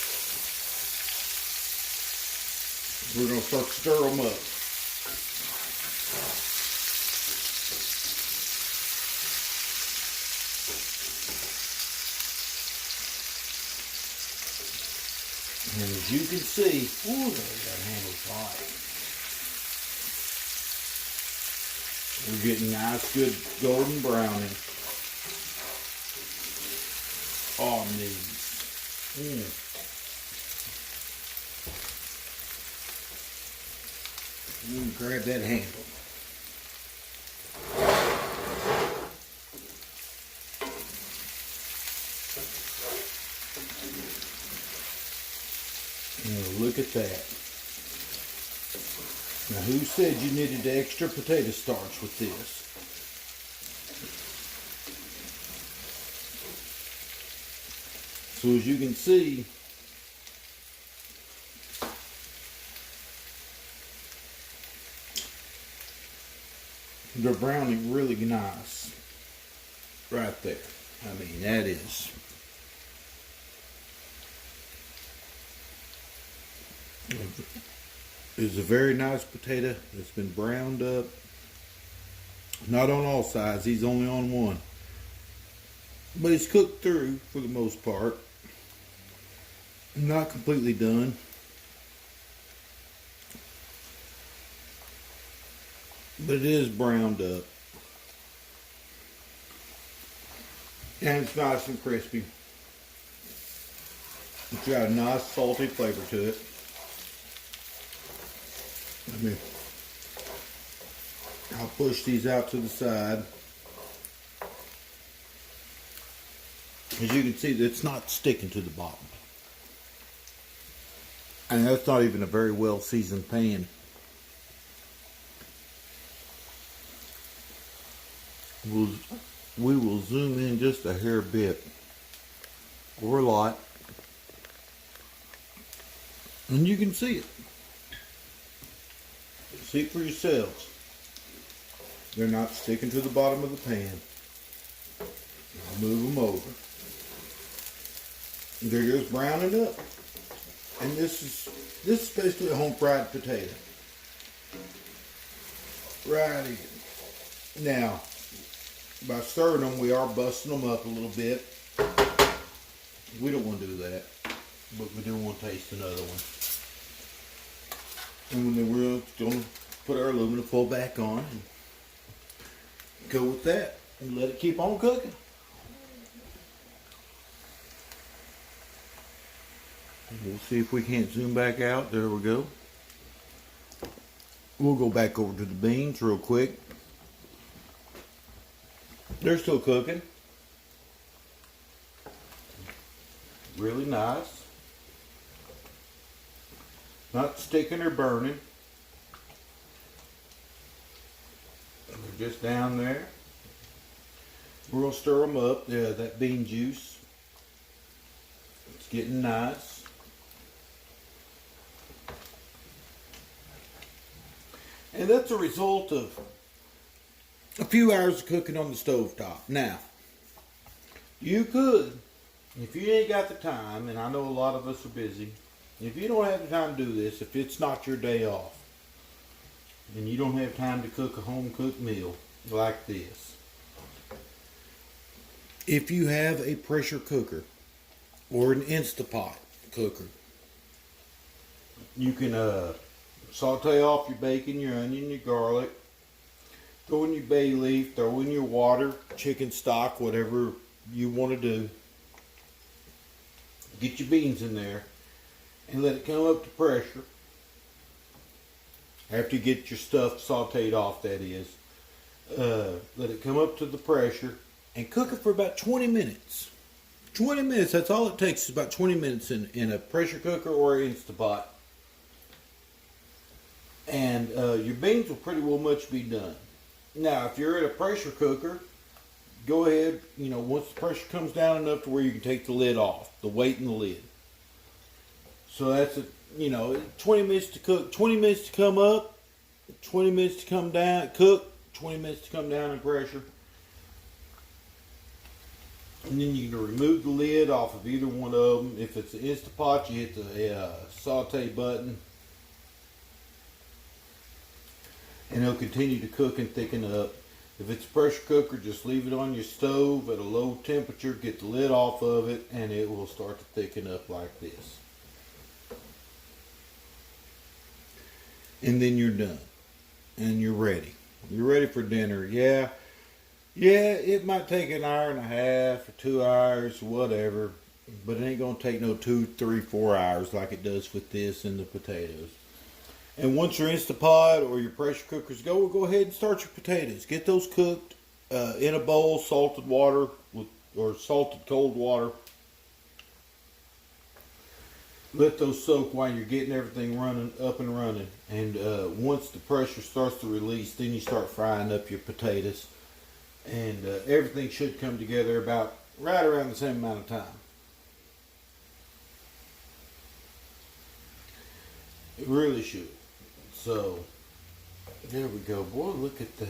We're going to start to stir them up. And as you can see, ooh, that handle's hot. We're getting nice, good golden browning on these. Grab that handle. Look at that. Now who said you needed extra potato starch with this? So as you can see, they're browning really nice right there. I mean, that is a very nice potato that's been browned up. Not on all sides, he's only on one. But it's cooked through for the most part. Not completely done. But it is browned up. And it's nice and crispy. It's got a nice salty flavor to it. I'll push these out to the side. As you can see, it's not sticking to the bottom. And that's not even a very well seasoned pan. We will zoom in just a hair bit, or a lot, and you can see it. See it for yourselves. They're not sticking to the bottom of the pan. I'll move them over. They're just browning up. And this is basically a home fried potato. Right in. Now, by stirring them, we are busting them up a little bit. We don't want to do that, but we do want to taste another one. And then we're going to put our aluminum foil back on and go with that and let it keep on cooking. We'll see if we can't zoom back out. There we go. We'll go back over to the beans real quick. They're still cooking. Really nice. Not sticking or burning. They're just down there. We're going to stir them up. Yeah, that bean juice. It's getting nice. And that's a result of a few hours of cooking on the stovetop. Now, you could, if you ain't got the time, and I know a lot of us are busy, if you don't have the time to do this, if it's not your day off, and you don't have time to cook a home-cooked meal like this, if you have a pressure cooker or an Instapot cooker, you can saute off your bacon, your onion, your garlic, throw in your bay leaf, throw in your water, chicken stock, whatever you want to do. Get your beans in there and let it come up to pressure. After you get your stuff sauteed off, that is. Let it come up to the pressure and cook it for about 20 minutes. 20 minutes, that's all it takes, is about 20 minutes in a pressure cooker or an Instapot. And your beans will pretty well much be done. Now, if you're at a pressure cooker, go ahead, once the pressure comes down enough to where you can take the lid off, the weight in the lid. So that's a, 20 minutes to cook, 20 minutes to come up, 20 minutes to come down, cook, 20 minutes to come down in pressure. And then you can remove the lid off of either one of them. If it's an Instapot, you hit the saute button. And it'll continue to cook and thicken up. If it's a pressure cooker, just leave it on your stove at a low temperature, get the lid off of it, and it will start to thicken up like this. And then you're done. And you're ready. You're ready for dinner. Yeah, it might take an hour and a half or 2 hours, whatever. But it ain't going to take no 2, 3, 4 hours like it does with this and the potatoes. And once your Instapot or your pressure cookers go ahead and start your potatoes. Get those cooked in a bowl, salted water or salted cold water. Let those soak while you're getting everything up and running. And once the pressure starts to release, then you start frying up your potatoes. And everything should come together right around the same amount of time. It really should. So, there we go. Boy, look at that.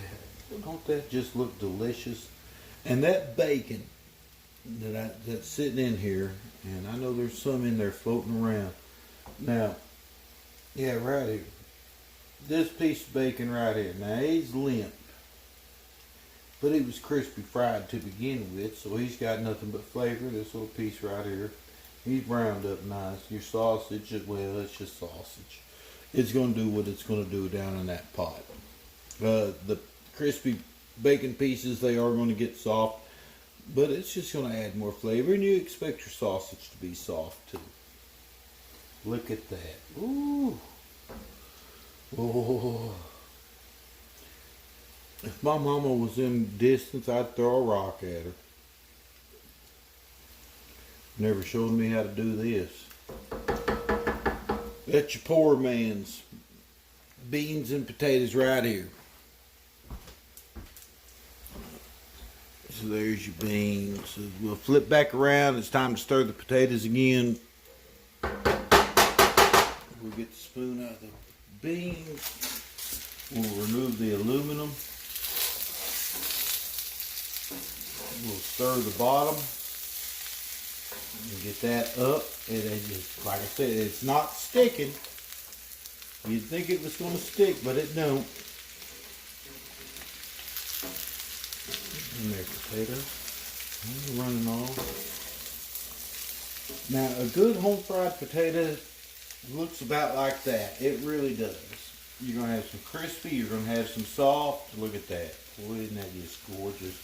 Don't that just look delicious? And that bacon that's sitting in here, and I know there's some in there floating around. Now, yeah, right here. This piece of bacon right here. Now, he's limp. But he was crispy fried to begin with, so he's got nothing but flavor. This little piece right here. He's browned up nice. Your sausage, well, it's just sausage. It's going to do what it's going to do down in that pot. The crispy bacon pieces, they are going to get soft, but it's just going to add more flavor, and you expect your sausage to be soft too. Look at that. Ooh. Oh. If my mama was in distance, I'd throw a rock at her. Never showed me how to do this. That's your poor man's beans and potatoes right here. So there's your beans. So we'll flip back around. It's time to stir the potatoes again. We'll get the spoon out of the beans. We'll remove the aluminum. We'll stir the bottom. And get that up, and it just, like I said, it's not sticking. You'd think it was going to stick, but it don't. And there's potatoes. Running off. Now, a good home fried potato looks about like that. It really does. You're going to have some crispy. You're going to have some soft. Look at that. Boy, isn't that just gorgeous?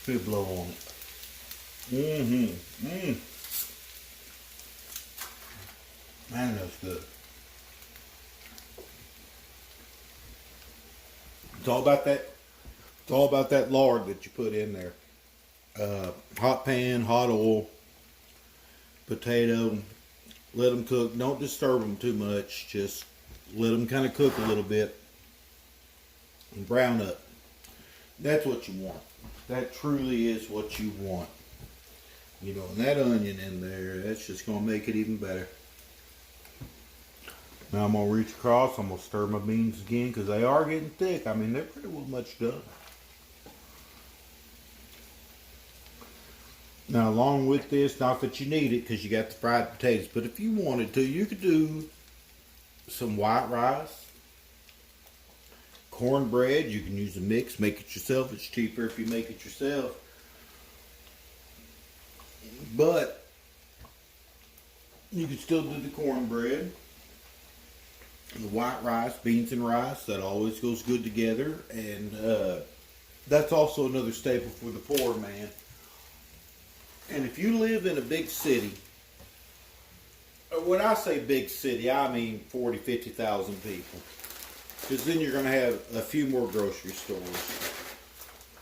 Good blow on it. Man, that's good. It's all about that. It's all about that lard that you put in there. Hot pan, hot oil, potato. Let them cook. Don't disturb them too much. Just let them kind of cook a little bit and brown up. That's what you want. That truly is what you want. And that onion in there, that's just going to make it even better. Now I'm going to reach across. I'm going to stir my beans again because they are getting thick. I mean, they're pretty well much done. Now, along with this, not that you need it because you got the fried potatoes, but if you wanted to, you could do some white rice, cornbread. You can use a mix. Make it yourself. It's cheaper if you make it yourself. But you can still do the cornbread, the white rice, beans and rice. That always goes good together. And that's also another staple for the poor man. And if you live in a big city, when I say big city, I mean 40, 50,000 people. Because then you're going to have a few more grocery stores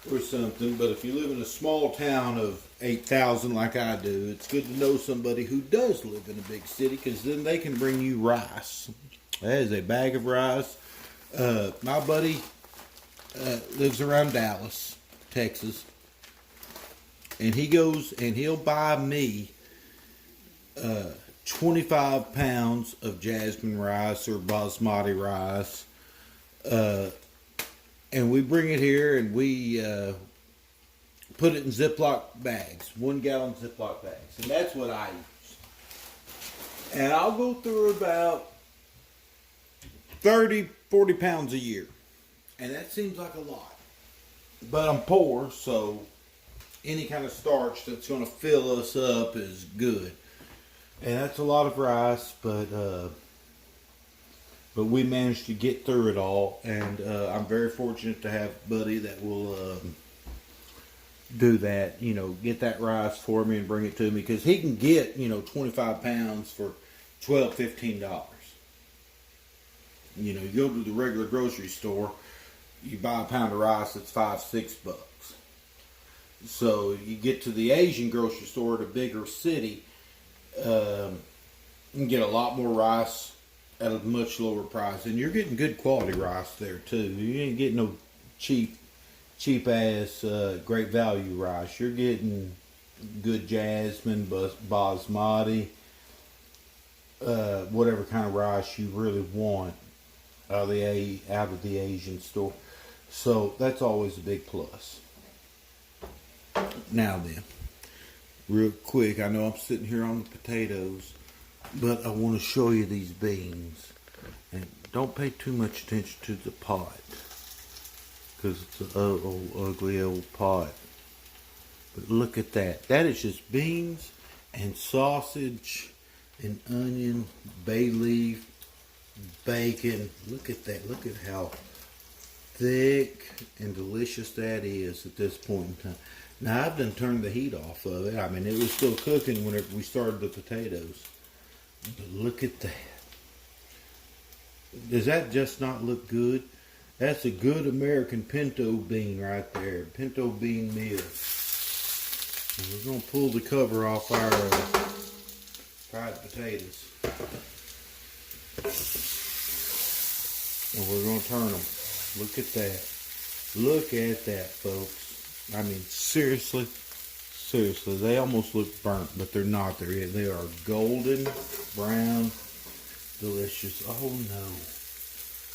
or something. But if you live in a small town of 8,000 like I do, it's good to know somebody who does live in a big city, because then they can bring you rice. That is a bag of rice. My buddy lives around Dallas, Texas, and he goes and he'll buy me 25 pounds of jasmine rice or basmati rice. And we bring it here and we put it in Ziploc bags, 1 gallon Ziploc bags. And that's what I use. And I'll go through about 30, 40 pounds a year. And that seems like a lot. But I'm poor, so any kind of starch that's going to fill us up is good. And that's a lot of rice, but we managed to get through it all. And I'm very fortunate to have a buddy that will do that, you know, get that rice for me and bring it to me. Because he can get, you know, 25 pounds for $12, $15. You know, you go to the regular grocery store, you buy a pound of rice, it's $5, $6. So you get to the Asian grocery store at a bigger city, you can get a lot more rice at a much lower price, and you're getting good quality rice there too. You ain't getting no cheap ass great value rice. You're getting good jasmine, basmati, whatever kind of rice you really want out of the Asian store. So that's always a big plus. Now then, real quick, I know I'm sitting here on the potatoes, but I want to show you these beans. And don't pay too much attention to the pot, because it's an old, ugly old pot. But look at that. That is just beans and sausage and onion, bay leaf, bacon. Look at that. Look at how thick and delicious that is at this point in time. Now, I've done turned the heat off of it. I mean, it was still cooking whenever we started the potatoes. But look at that. Does that just not look good? That's a good American pinto bean right there. Pinto bean meal. And we're going to pull the cover off our fried potatoes. And we're going to turn them. Look at that. Look at that, folks. I mean, seriously, they almost look burnt, but they're not. They are golden brown, delicious. Oh no.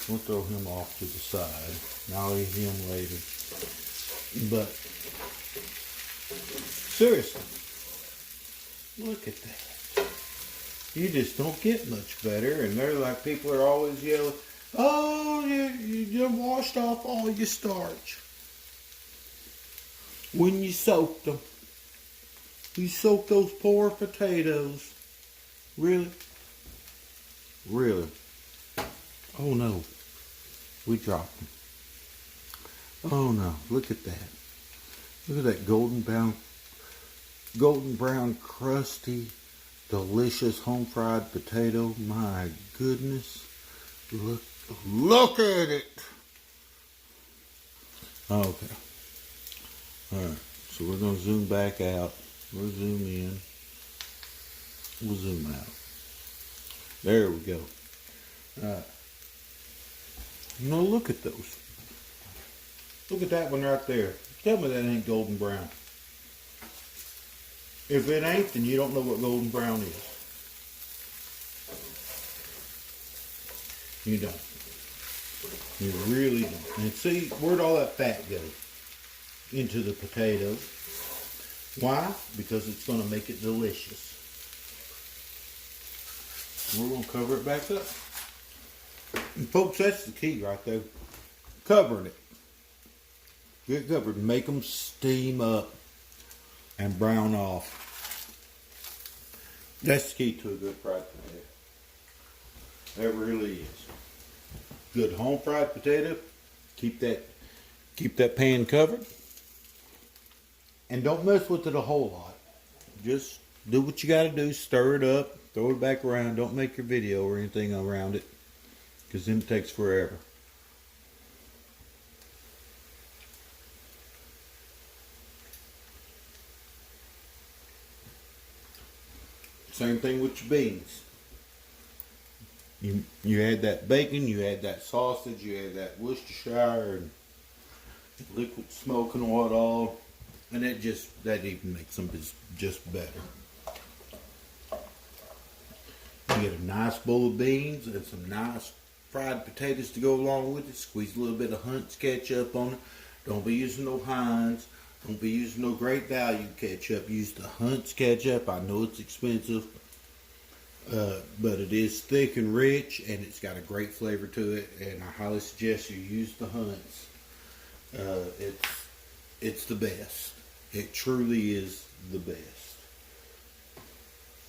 We'll throw him off to the side. I'll eat him later. But seriously, look at that. You just don't get much better. And they're like, people are always yelling, oh, you washed off all your starch. When you soaked them. You soaked those poor potatoes. Really? Really? Oh no. We dropped them. Oh no. Look at that. Look at that golden brown, crusty, delicious home fried potato. My goodness. Look at it. Okay. Alright, so we're going to zoom back out. We'll zoom in. We'll zoom out. There we go. Alright. Now look at those. Look at that one right there. Tell me that ain't golden brown. If it ain't, then you don't know what golden brown is. You don't. You really don't. And see, where'd all that fat go? Into the potato. Why? Because it's going to make it delicious. We're going to cover it back up. And folks, that's the key right there. Covering it. Get it covered. Make them steam up and brown off. That's the key to a good fried potato. That really is. Good home fried potato. Keep that pan covered. And don't mess with it a whole lot. Just do what you got to do. Stir it up. Throw it back around. Don't make your video or anything around it, because then it takes forever. Same thing with your beans. You add that bacon, you add that sausage, you add that Worcestershire and liquid smoke and what all. And that even makes them just better. You get a nice bowl of beans and some nice fried potatoes to go along with it. Squeeze a little bit of Hunt's ketchup on it. Don't be using no Heinz. Don't be using no Great Value ketchup. Use the Hunt's ketchup. I know it's expensive, but it is thick and rich, and it's got a great flavor to it. And I highly suggest you use the Hunt's. It's the best. It truly is the best.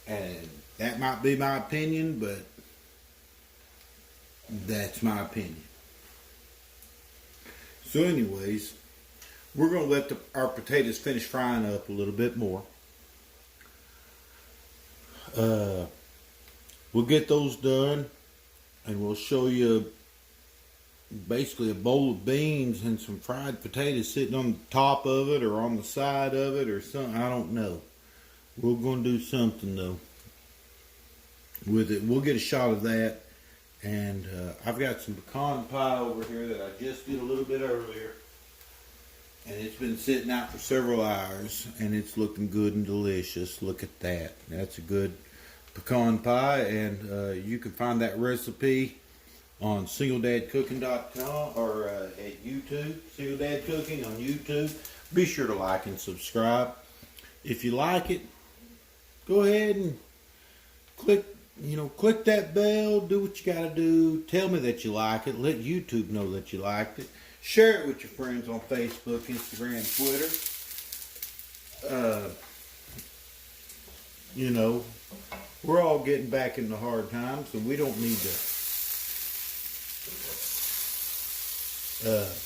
And that might be my opinion, but that's my opinion. So anyways, we're going to let our potatoes finish frying up a little bit more. We'll get those done, and we'll show you basically a bowl of beans and some fried potatoes sitting on the top of it or on the side of it or something. I don't know. We're going to do something though with it. We'll get a shot of that. And I've got some pecan pie over here that I just did a little bit earlier. And it's been sitting out for several hours, and it's looking good and delicious. Look at that. That's a good pecan pie, and you can find that recipe on singledadcooking.com or at YouTube, Single Dad Cooking on YouTube. Be sure to like and subscribe. If you like it, go ahead and click that bell. Do what you got to do. Tell me that you like it. Let YouTube know that you liked it. Share it with your friends on Facebook, Instagram, Twitter. We're all getting back into hard times, so we don't need to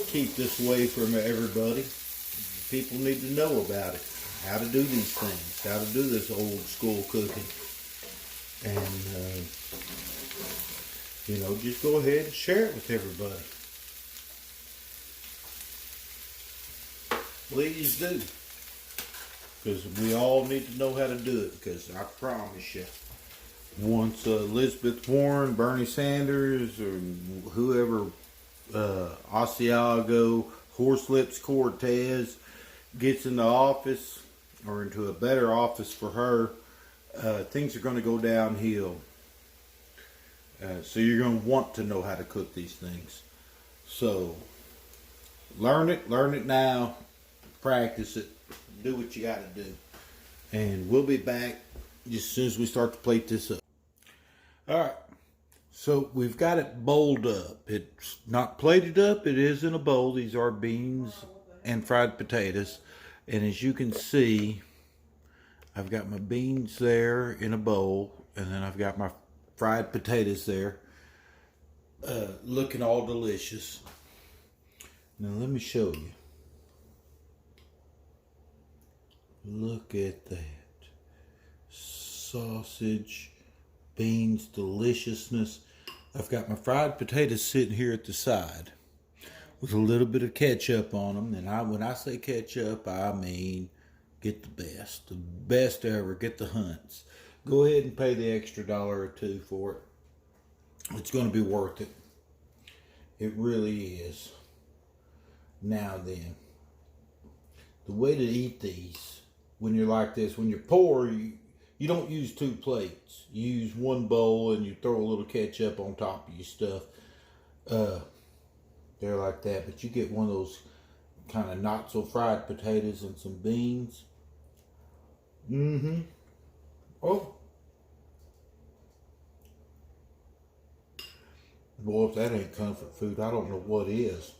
keep this away from everybody. People need to know about it, how to do these things, how to do this old school cooking. And, just go ahead and share it with everybody. Please do. Because we all need to know how to do it. Because I promise you, once Elizabeth Warren, Bernie Sanders, or whoever, Asiago, Horselips Cortez gets into office, or into a better office for her, things are going to go downhill. So you're going to want to know how to cook these things. So learn it now, practice it, do what you got to do. And we'll be back just as soon as we start to plate this up. Alright, so we've got it bowled up. It's not plated up, it is in a bowl. These are beans and fried potatoes. And as you can see, I've got my beans there in a bowl, and then I've got my fried potatoes there, looking all delicious. Now let me show you. Look at that. Sausage, beans, deliciousness. I've got my fried potatoes sitting here at the side with a little bit of ketchup on them. And when I say ketchup, I mean get the best ever. Get the Hunt's. Go ahead and pay the extra $1 or $2 for it. It's going to be worth it. It really is. Now then, the way to eat these when you're like this, when you're poor, you don't use 2 plates. You use one bowl and you throw a little ketchup on top of your stuff. They're like that, but you get one of those kind of not so fried potatoes and some beans. Oh. Boy, if that ain't comfort food, I don't know what is.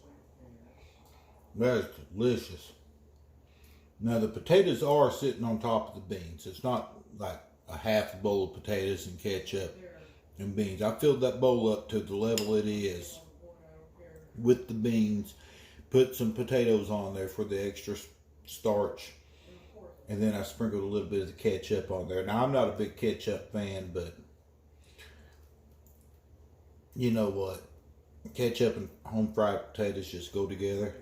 That's delicious. Now the potatoes are sitting on top of the beans. It's not like a half a bowl of potatoes and ketchup and beans. I filled that bowl up to the level it is with the beans. Put some potatoes on there for the extra starch. And then I sprinkled a little bit of the ketchup on there. Now I'm not a big ketchup fan, but you know what? Ketchup and home fried potatoes just go together.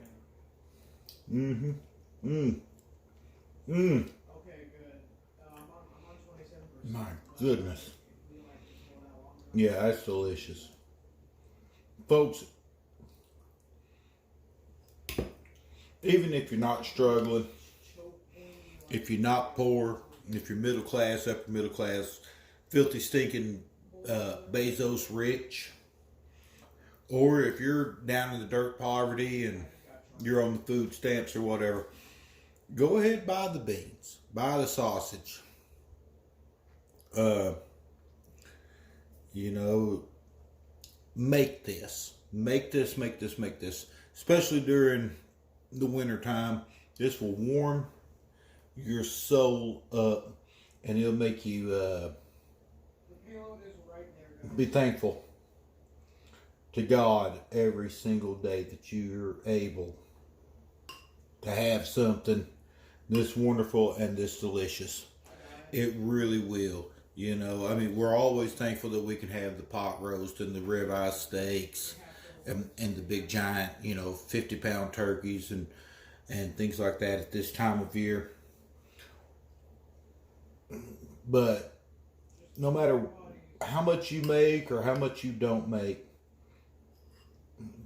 Okay, good. My goodness. Yeah, that's delicious. Folks, even if you're not struggling, if you're not poor, if you're middle class, upper middle class, filthy, stinking Bezos rich, or if you're down in the dirt poverty and you're on the food stamps or whatever, go ahead and buy the beans, buy the sausage. You know, make this. Especially during the winter time. This will warm your soul up, and it'll make you be thankful to God every single day that you're able to have something this wonderful and this delicious. It really will. You know, I mean, we're always thankful that we can have the pot roast and the ribeye steaks and the big giant, 50-pound turkeys and things like that at this time of year. But no matter how much you make or how much you don't make,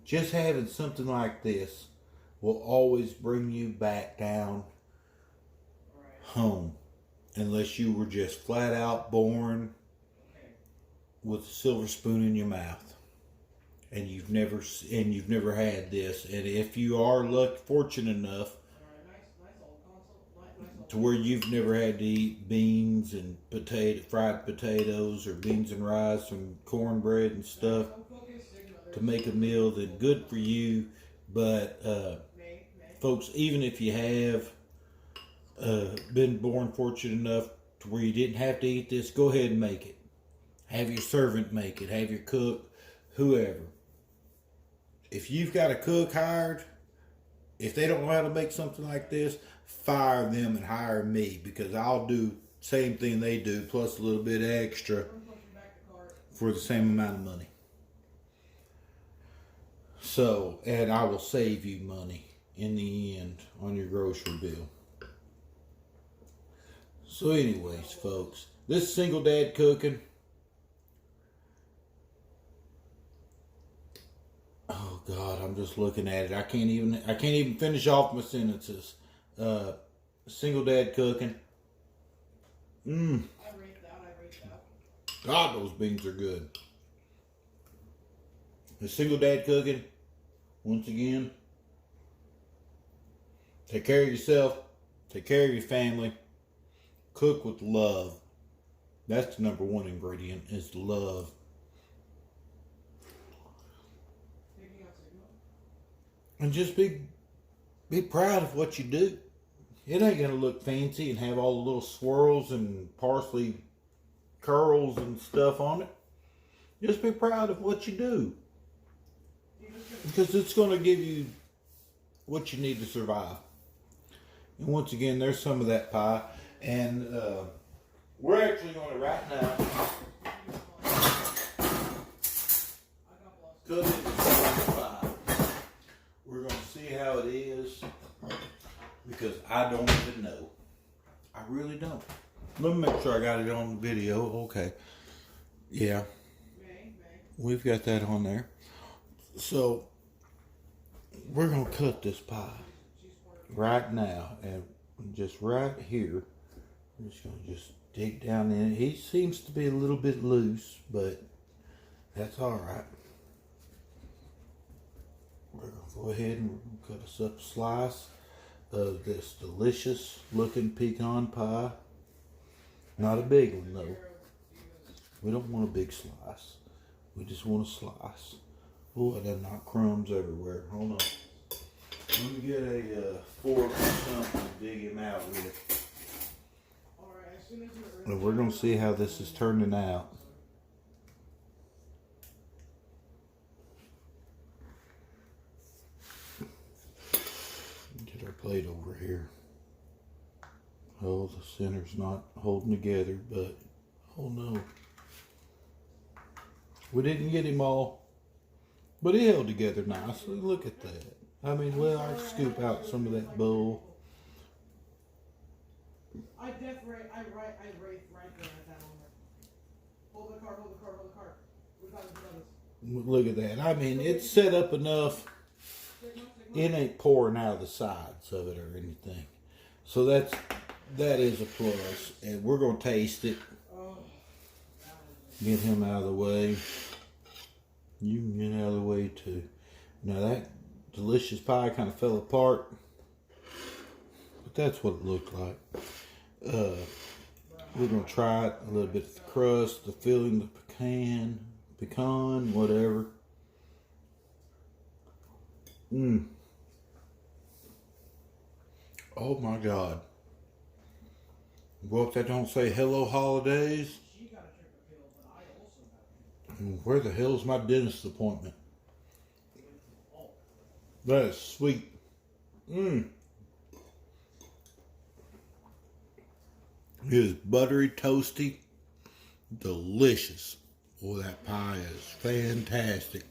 just having something like this will always bring you back down home. Unless you were just flat out born with a silver spoon in your mouth, and you've never had this. And if you are fortunate enough to where you've never had to eat beans and fried potatoes or beans and rice and cornbread and stuff to make a meal, then good for you. But folks, even if you have been born fortunate enough to where you didn't have to eat this, go ahead and make it. Have your servant make it. Have your cook, whoever. If you've got a cook hired, if they don't know how to make something like this, fire them and hire me, because I'll do the same thing they do plus a little bit extra for the same amount of money. So, and I will save you money in the end on your grocery bill. So anyways, folks, this single dad cooking. Oh God, I'm just looking at it. I can't even finish off my sentences. Single dad cooking. I rate that. God, those beans are good. The single dad cooking. Once again, take care of yourself. Take care of your family. Cook with love. That's the number one ingredient, is love. And just be proud of what you do. It ain't going to look fancy and have all the little swirls and parsley curls and stuff on it. Just be proud of what you do. Because it's going to give you what you need to survive. And once again, there's some of that pie. And we're actually going to right now cut it into pie. We're going to see how it is, because I don't even know. I really don't. Let me make sure I got it on the video. Okay. Yeah. We've got that on there. So we're going to cut this pie right now, and just right here. I'm just going to just dig down in it. He seems to be a little bit loose, but that's all right. We're going to go ahead and cut us up a slice of this delicious looking pecan pie. Not a big one though. We don't want a big slice. We just want a slice. Oh, I done knocked crumbs everywhere. Hold on. Let me get a fork or something to dig him out with. And we're going to see how this is turning out. Get our plate over here. Oh, the center's not holding together, but oh no. We didn't get him all, but he held together nicely. Look at that. I mean, well, I scoop out some of that bowl. I rate right there at that moment. Hold the cart. We got this. Look at that. I mean, it's set up enough. It ain't pouring out of the sides of it or anything. So that is a plus. And we're going to taste it. Get him out of the way. You can get out of the way too. Now that delicious pie kind of fell apart, but that's what it looked like. We're gonna try it a little bit of the crust, the filling, the pecan, whatever. Oh my God. Well, if that don't say hello holidays, where the hell's my dentist appointment? That is sweet. It is buttery, toasty, delicious. Oh, that pie is fantastic.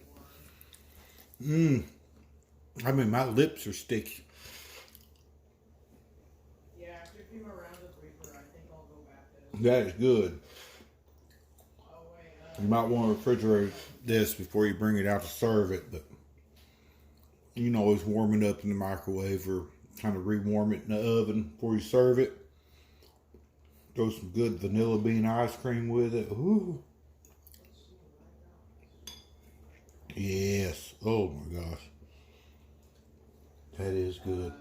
I mean, my lips are sticky. Yeah, after it came around the reaper, I think I'll go back to this. That is good. Oh, wait, You might want to refrigerate this before you bring it out to serve it, but you can always warm it up in the microwave or kind of rewarm it in the oven before you serve it. Throw some good vanilla bean ice cream with it. Ooh. Yes. Oh my gosh. That is good.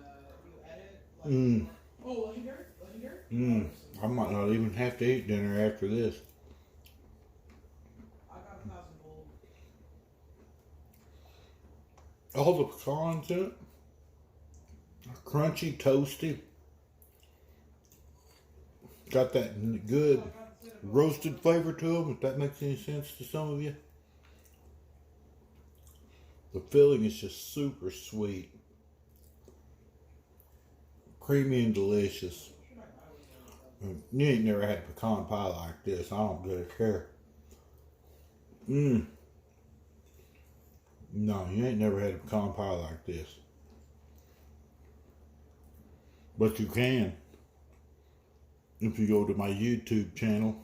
Oh, legendary? I might not even have to eat dinner after this. I got 1,000 gold. All the pecans in it. Crunchy, toasty. Got that good roasted flavor to them, if that makes any sense to some of you. The filling is just super sweet. Creamy and delicious. You ain't never had pecan pie like this. I don't really care. No, you ain't never had a pecan pie like this. But you can. If you go to my YouTube channel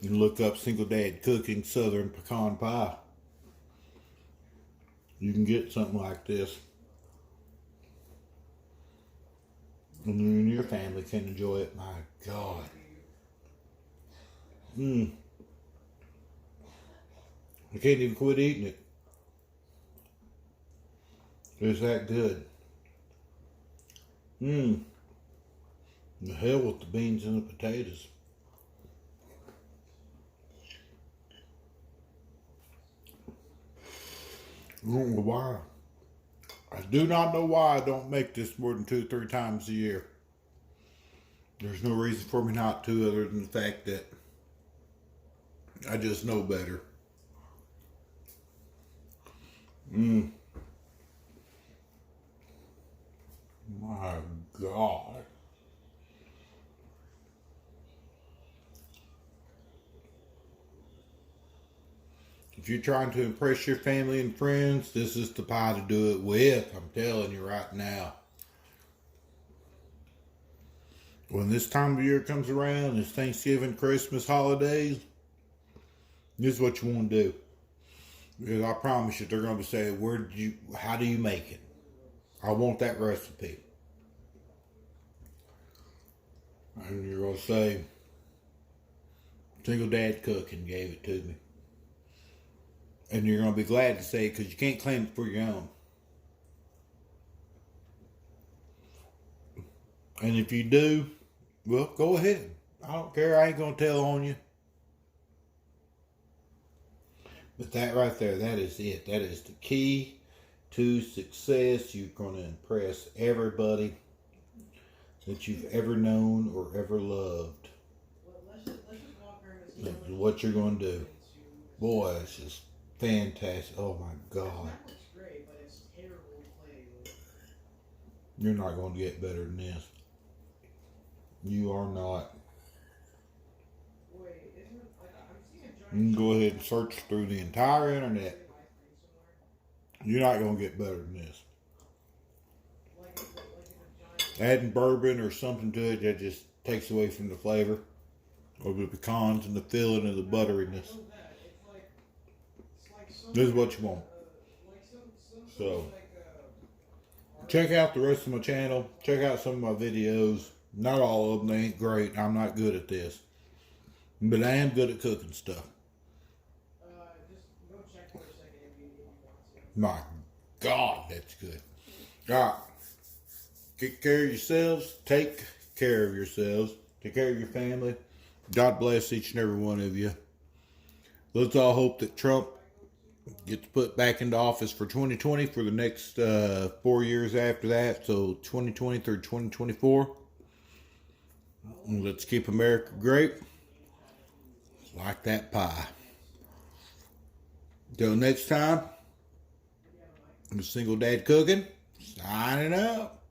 and look up Single Dad Cooking Southern Pecan Pie, you can get something like this. And you and your family can enjoy it. My God. I can't even quit eating it. It's that good. The hell with the beans and the potatoes. I don't know why. I do not know why I don't make this more than 2 or 3 times a year. There's no reason for me not to, other than the fact that I just know better. My God. If you're trying to impress your family and friends, this is the pie to do it with. I'm telling you right now. When this time of year comes around, it's Thanksgiving, Christmas, holidays, this is what you want to do. Because I promise you, they're going to say, how do you make it? I want that recipe. And you're going to say, Single Dad Cooking gave it to me. And you're going to be glad to say it because you can't claim it for your own. And if you do, well, go ahead. I don't care. I ain't going to tell on you. But that right there, that is it. That is the key to success. You're going to impress everybody that you've ever known or ever loved. Let's just walk around and see That's what you're going to do. Boy, it's just fantastic. Oh my God. That looks great, but it's terrible play. You're not going to get better than this. You are not. Wait, isn't it like I'm seeing a giant... You can go ahead and search through the entire internet. You're not going to get better than this. Like it's a giant... Adding bourbon or something to it that just takes away from the flavor. Or the pecans and the filling and the butteriness. This is what you want. So, check out the rest of my channel. Check out some of my videos. Not all of them, they ain't great. I'm not good at this. But I am good at cooking stuff. Just go check for a second if you want to. My God, that's good. All right. Take care of yourselves. Take care of yourselves. Take care of your family. God bless each and every one of you. Let's all hope that Trump gets put back into office for 2020 for the next 4 years after that. So 2020 through 2024. Let's keep America great. Like that pie. Till next time, I'm a single dad cooking. Signing out.